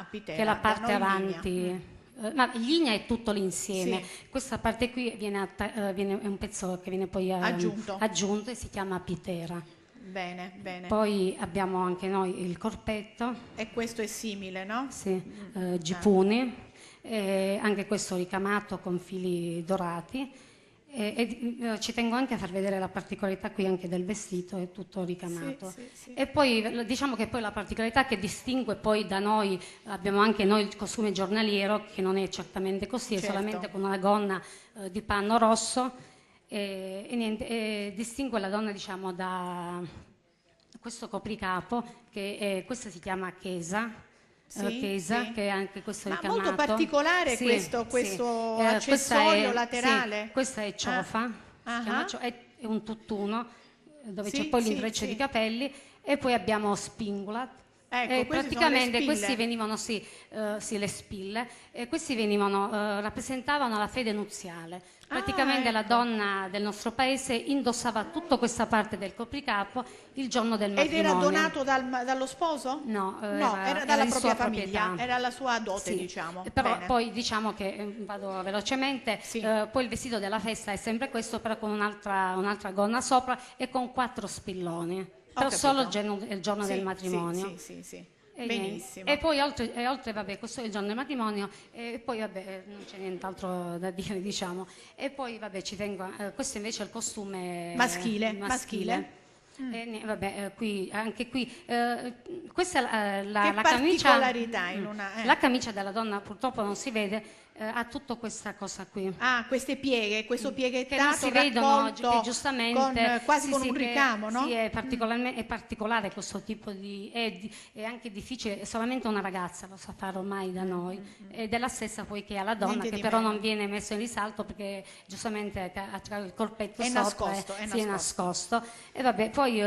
pitera,
che è la parte avanti. Ma ligna è tutto l'insieme. Questa parte qui è un pezzo che viene poi aggiunto e si chiama pitera.
Bene.
Poi abbiamo anche noi il corpetto.
E questo è simile, no?
Sì, gipuni, anche questo ricamato con fili dorati. Ci tengo anche a far vedere la particolarità qui anche del vestito, è tutto ricamato. E poi diciamo che poi la particolarità che distingue poi da noi, abbiamo anche noi il costume giornaliero, che non è certamente così, è solamente con una gonna di panno rosso. Distingue la donna, diciamo, da questo copricapo che questa si chiama chesa, che è anche questo ricamato.
Molto particolare questo accessorio laterale.
Questa è ciofa, è un tuttuna dove c'è poi l'intreccio di capelli, e poi abbiamo spingulat. Praticamente questi venivano le spille, e questi rappresentavano la fede nuziale. Praticamente la donna del nostro paese indossava tutta questa parte del copricapo il giorno del matrimonio.
Ed era donato dallo sposo?
No,
era dalla propria famiglia, era la sua dote, diciamo.
Però poi diciamo che, vado velocemente, poi il vestito della festa è sempre questo, però con un'altra gonna sopra e con 4 spilloni. Però solo il giorno del matrimonio.
Benissimo.
E poi oltre vabbè, questo è il giorno del matrimonio, e poi vabbè, non c'è nient'altro da dire, diciamo. E poi vabbè, ci tengo, questo invece è il costume maschile. Anche qui questa è la camicia. La camicia della donna purtroppo non si vede, ha tutta questa cosa qui.
Queste pieghe, questo pieghettato
che non si vedono, che giustamente
quasi con un ricamo, no?
Sì, è particolare questo tipo di è anche difficile, solamente una ragazza lo sa fare ormai da noi, ed è la stessa poi che ha la donna, che però non viene messo in risalto perché giustamente ha il corpetto sopra, è nascosto. E vabbè, poi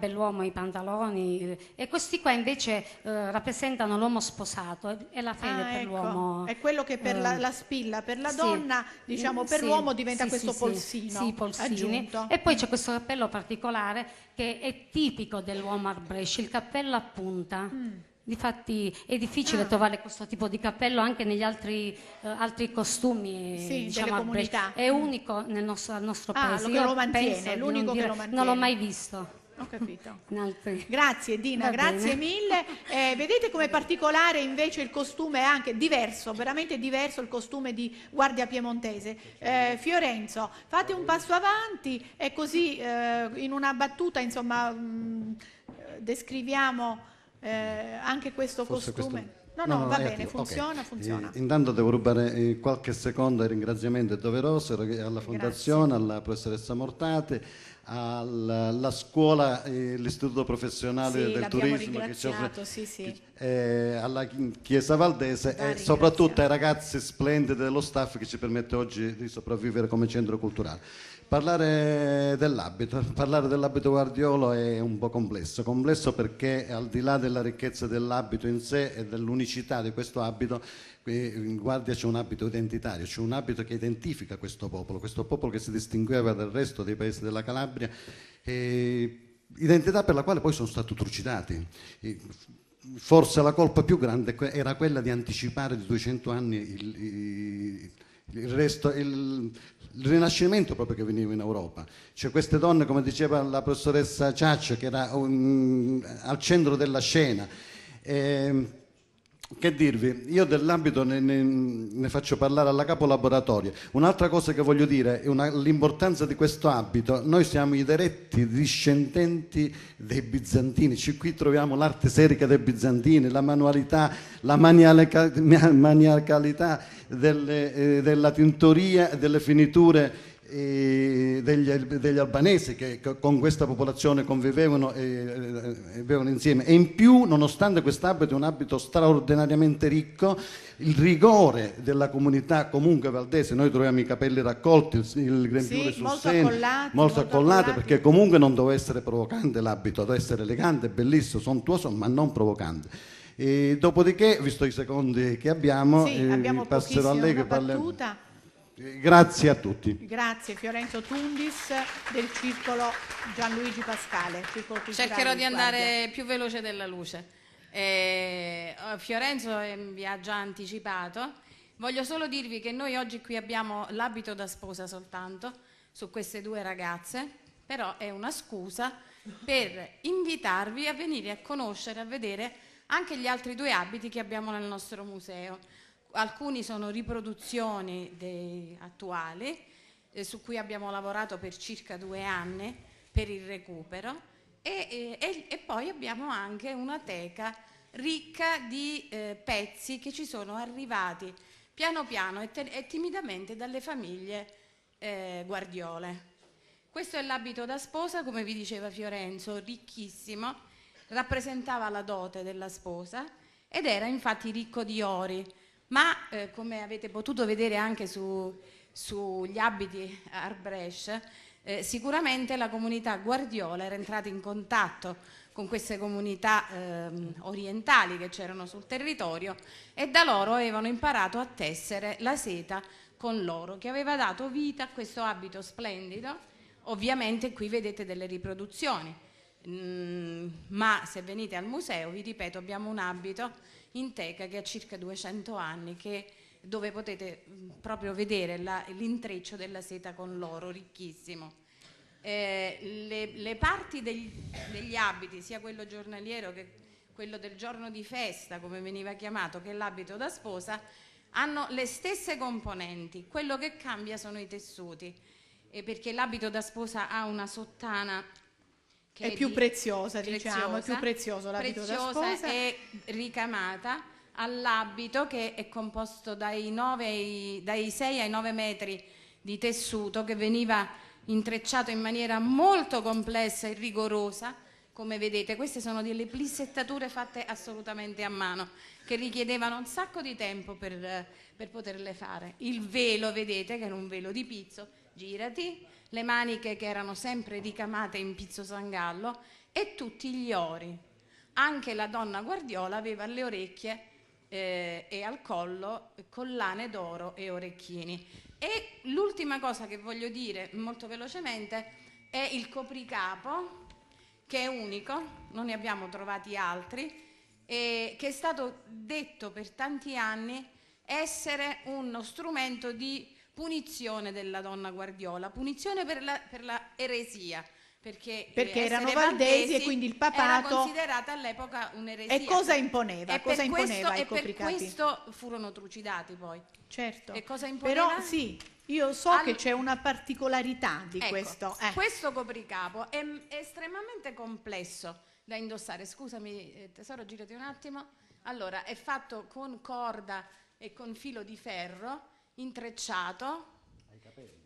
l'uomo i pantaloni, e questi qua invece rappresentano l'uomo sposato, è la fede per l'uomo.
È quello che per la spilla per la donna, diciamo, per l'uomo diventa questo polsino.
Sì, polsini.
Aggiunto.
E poi c'è questo cappello particolare che è tipico dell'uomo arbresci, il cappello a punta. Difatti è difficile trovare questo tipo di cappello anche negli altri costumi,
Sì,
diciamo,
delle comunità.
è unico al nostro paese.
Lo
Io
mantiene,
penso
è
di
l'unico
non
che
dire-
lo mantiene.
Non l'ho mai visto.
Ho capito.
In altri.
Grazie Dina,
Va
grazie
bene.
mille. Vedete com'è particolare invece il costume, è anche diverso, veramente diverso il costume di Guardia Piemontese. Fiorenzo, fate un passo avanti e così in una battuta insomma descriviamo anche questo
Forse
costume.
questo-
No, va
è
bene,
attivo.
funziona,
Ok.
funziona.
Intanto devo rubare qualche secondo ai ringraziamenti doverosi alla Fondazione, alla professoressa Mortati, alla scuola, l'Istituto Professionale
Sì,
del
l'abbiamo
Turismo,
ringraziato, sì.
alla Chiesa Valdese e soprattutto ai ragazzi splendidi dello staff che ci permette oggi di sopravvivere come centro culturale. Parlare dell'abito Guardiolo è un po' complesso perché al di là della ricchezza dell'abito in sé e dell'unicità di questo abito, in Guardia c'è un abito identitario, c'è un abito che identifica questo popolo che si distingueva dal resto dei paesi della Calabria, identità per la quale poi sono stati trucidati. Forse la colpa più grande era quella di anticipare di 200 anni il rinascimento proprio che veniva in Europa. Cioè queste donne, come diceva la professoressa Ciaccio, che era al centro della scena. Che dirvi, io dell'abito ne faccio parlare alla capo laboratorio. Un'altra cosa che voglio dire è l'importanza di questo abito. Noi siamo i diretti discendenti dei bizantini, qui troviamo l'arte serica dei bizantini, la manualità, la maniacalità della tintoria e delle finiture degli albanesi che con questa popolazione convivevano e vivevano insieme, e in più, nonostante quest'abito è un abito straordinariamente ricco, il rigore della comunità comunque valdese, noi troviamo i capelli raccolti, il grembiule sul seno, molto accollati, perché comunque non doveva essere provocante l'abito, doveva essere elegante, bellissimo, sontuoso, ma non provocante. E dopodiché, visto i secondi che abbiamo, passerò a lei che parlerà. Grazie a tutti.
Grazie Fiorenzo Tundis del Circolo Gianluigi Pascale.
Cercherò di andare più veloce della luce. Fiorenzo vi ha già anticipato. Voglio solo dirvi che noi oggi qui abbiamo l'abito da sposa soltanto su queste due ragazze, però è una scusa per invitarvi a venire a conoscere, a vedere anche gli altri due abiti che abbiamo nel nostro museo. Alcuni sono riproduzioni attuali, su cui abbiamo lavorato per circa 2 anni per il recupero, e poi abbiamo anche una teca ricca di pezzi che ci sono arrivati piano piano e timidamente dalle famiglie guardiole. Questo è l'abito da sposa, come vi diceva Fiorenzo, ricchissimo, rappresentava la dote della sposa ed era infatti ricco di ori. Ma come avete potuto vedere anche sugli abiti Arbrecht, sicuramente la comunità guardiola era entrata in contatto con queste comunità orientali che c'erano sul territorio e da loro avevano imparato a tessere la seta con l'oro, che aveva dato vita a questo abito splendido. Ovviamente qui vedete delle riproduzioni, ma se venite al museo, vi ripeto, abbiamo un abito in teca che ha circa 200 anni, dove potete proprio vedere l'intreccio della seta con l'oro, ricchissimo. Le parti degli abiti, sia quello giornaliero che quello del giorno di festa, come veniva chiamato, che l'abito da sposa, hanno le stesse componenti. Quello che cambia sono i tessuti, perché l'abito da sposa ha una sottana che
è più preziosa, diciamo, è più prezioso l'abito da sposa.
E ricamata all'abito che è composto dai 6 ai 9 metri di tessuto che veniva intrecciato in maniera molto complessa e rigorosa. Come vedete, queste sono delle plissettature fatte assolutamente a mano, che richiedevano un sacco di tempo per poterle fare. Il velo, vedete, che era un velo di pizzo, girati, le maniche che erano sempre ricamate in pizzo sangallo e tutti gli ori. Anche la donna guardiola aveva alle orecchie e al collo collane d'oro e orecchini. E l'ultima cosa che voglio dire molto velocemente è il copricapo, che è unico, non ne abbiamo trovati altri, che è stato detto per tanti anni essere uno strumento di punizione della donna Guardiola, punizione per la eresia, perché
erano valdesi e quindi il papato
era considerata all'epoca un'eresia.
E cosa imponeva?
E
Cosa
per
imponeva ai
questo, e per
copricapi?
questo furono trucidati poi.
Certo.
E cosa imponeva?
Però sì, io so che c'è una particolarità di
Ecco,
questo.
Questo copricapo è estremamente complesso da indossare. Scusami tesoro, girati un attimo. Allora, è fatto con corda e con filo di ferro intrecciato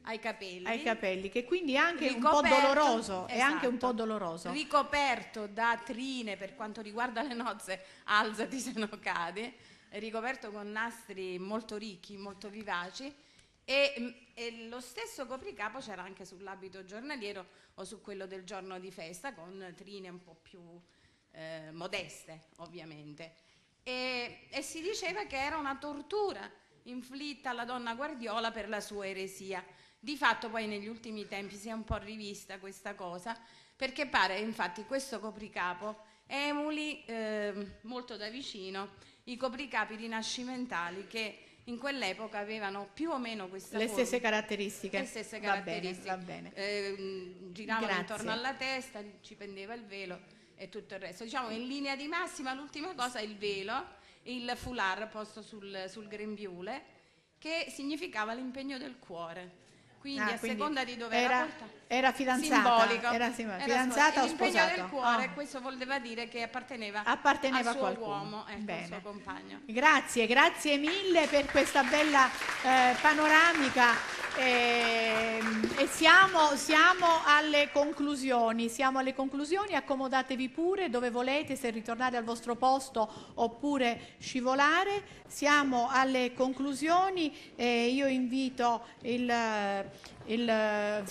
ai capelli,
che quindi è anche un po' doloroso, è anche un po' doloroso.
Ricoperto da trine per quanto riguarda le nozze, alzati se no cadi, è ricoperto con nastri molto ricchi, molto vivaci, e lo stesso copricapo c'era anche sull'abito giornaliero o su quello del giorno di festa, con trine un po' più modeste ovviamente, e si diceva che era una tortura inflitta alla donna Guardiola per la sua eresia. Di fatto poi negli ultimi tempi si è un po' rivista questa cosa, perché pare infatti questo copricapo emuli molto da vicino i copricapi rinascimentali che in quell'epoca avevano più o meno questa
Le
forma.
stesse caratteristiche.
Le stesse
Va
caratteristiche.
va bene.
Giravano
Grazie.
intorno alla testa, ci pendeva il velo e tutto il resto. Diciamo in linea di massima l'ultima cosa è il velo, il foulard posto sul grembiule, che significava l'impegno del cuore. Quindi
Quindi
seconda di dove era portata,
era fidanzata,
simbolico.
era fidanzata o
l'impegno
sposato?
del cuore,
Ah.
questo voleva dire che apparteneva
a
al suo
qualcuno.
uomo, ecco, al
Bene.
suo compagno.
Grazie mille per questa bella panoramica e siamo alle conclusioni, accomodatevi pure dove volete, se ritornare al vostro posto oppure scivolare. Siamo alle conclusioni e io invito se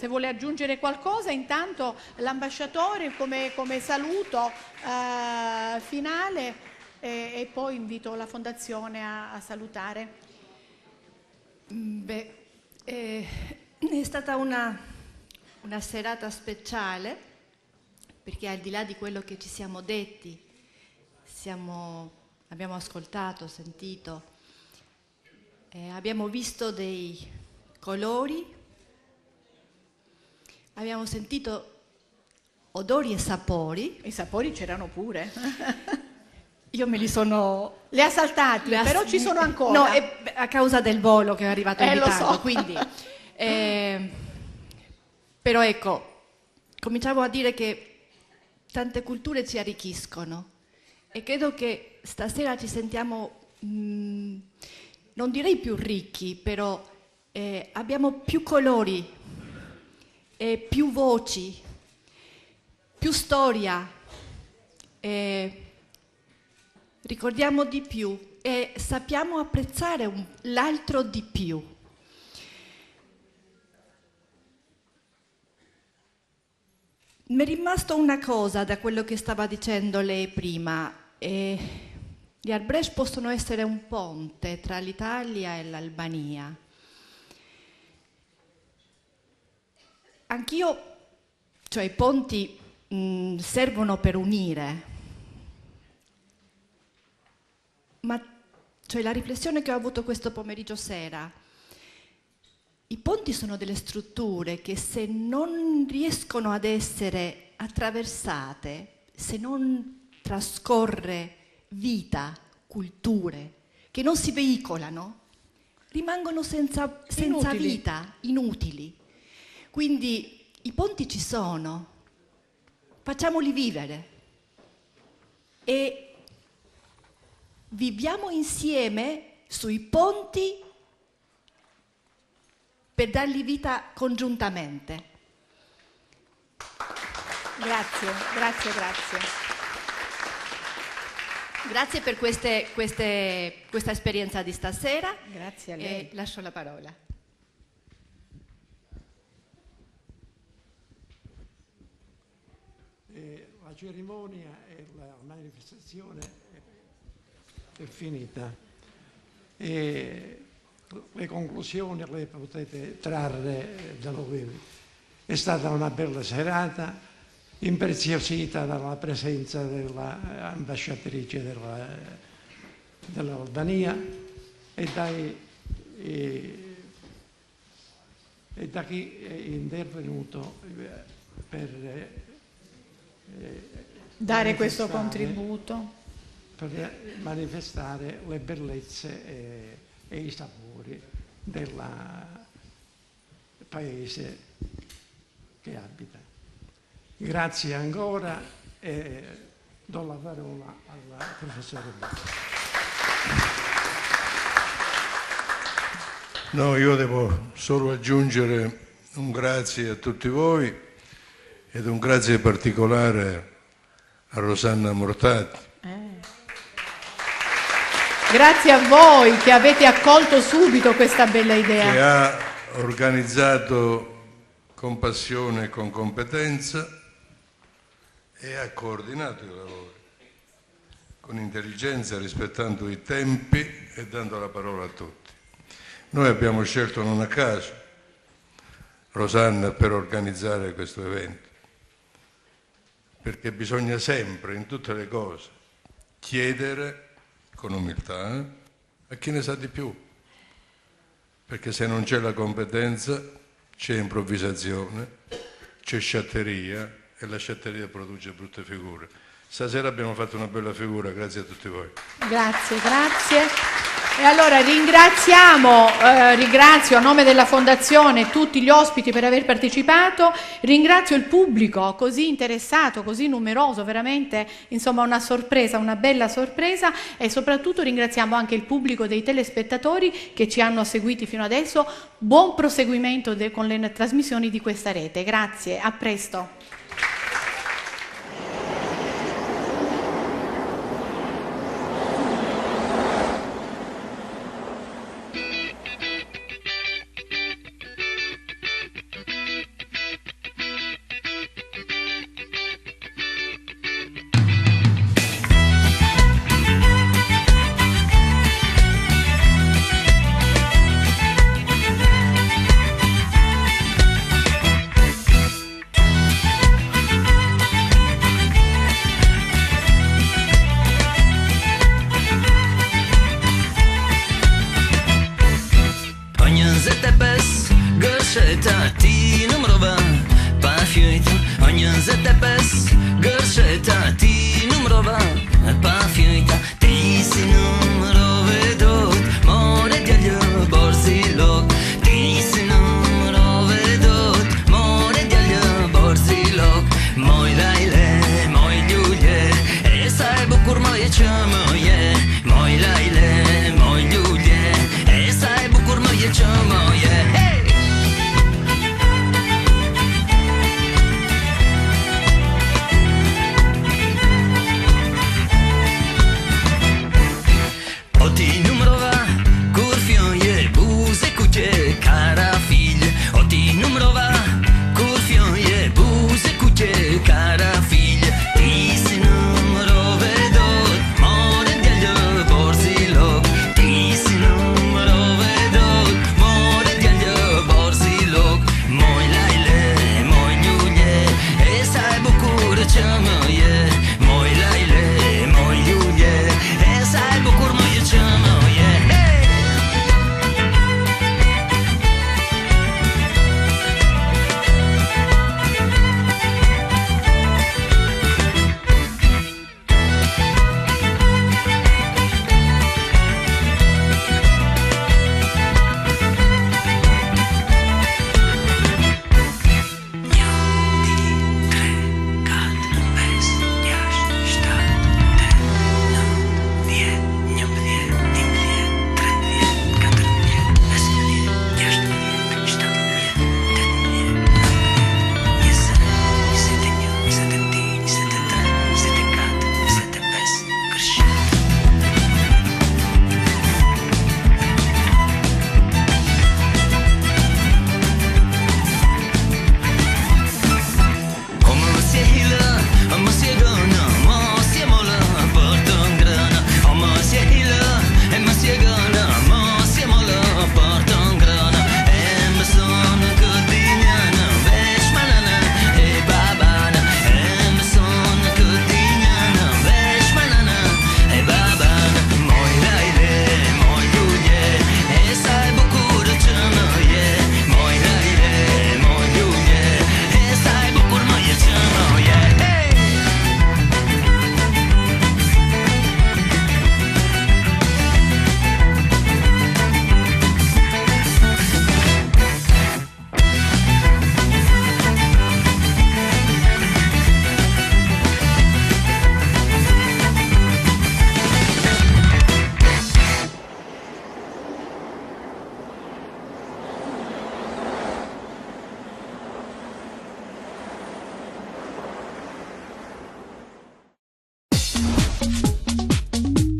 vuole aggiungere qualcosa, intanto l'ambasciatore come saluto finale e poi invito la Fondazione a salutare.
È stata una serata speciale, perché al di là di quello che ci siamo detti, abbiamo ascoltato, sentito, abbiamo visto dei colori, abbiamo sentito odori e sapori.
I sapori c'erano pure.
Io me li sono...
Li ha saltati, però ci sono ancora.
No, è a causa del volo che è arrivato in ritardo,
lo so.
quindi... però ecco, cominciamo a dire che tante culture ci arricchiscono e credo che stasera ci sentiamo, non direi più ricchi, però abbiamo più colori, più voci, più storia, ricordiamo di più e sappiamo apprezzare l'altro di più. Mi è rimasto una cosa da quello che stava dicendo lei prima. Gli Arbrecht possono essere un ponte tra l'Italia e l'Albania. Anch'io, cioè i ponti servono per unire, ma cioè, la riflessione che ho avuto questo pomeriggio sera, i ponti sono delle strutture che se non riescono ad essere attraversate, se non trascorre vita, culture, che non si veicolano, rimangono senza vita, inutili. Quindi i ponti ci sono, facciamoli vivere e viviamo insieme sui ponti per dargli vita congiuntamente.
Grazie.
Grazie per questa esperienza di stasera.
Grazie a lei.
Lascio la parola.
La cerimonia e la manifestazione è finita e le conclusioni le potete trarre da noi. È stata una bella serata, impreziosita dalla presenza dell'ambasciatrice dell'Albania e da chi è intervenuto per
dare questo contributo,
per manifestare le bellezze e i sapori del paese che abita. Grazie ancora e do la parola al professore Bocca.
No, io devo solo aggiungere un grazie a tutti voi ed un grazie particolare a Rosanna Mortati.
Grazie a voi che avete accolto subito questa bella idea.
Che ha organizzato con passione e con competenza e ha coordinato i lavori con intelligenza, rispettando i tempi e dando la parola a tutti. Noi abbiamo scelto non a caso Rosanna per organizzare questo evento, perché bisogna sempre, in tutte le cose, chiedere con umiltà a chi ne sa di più, perché se non c'è la competenza c'è improvvisazione, c'è sciatteria e la sciatteria produce brutte figure. Stasera abbiamo fatto una bella figura, grazie a tutti voi.
Grazie, grazie. E allora ringrazio a nome della Fondazione tutti gli ospiti per aver partecipato, ringrazio il pubblico così interessato, così numeroso, veramente insomma una sorpresa, una bella sorpresa, e soprattutto ringraziamo anche il pubblico dei telespettatori che ci hanno seguiti fino adesso. Buon proseguimento con le trasmissioni di questa rete. Grazie, a presto.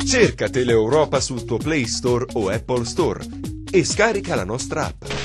Cerca Teleeuropa sul tuo Play Store o Apple Store e scarica la nostra app.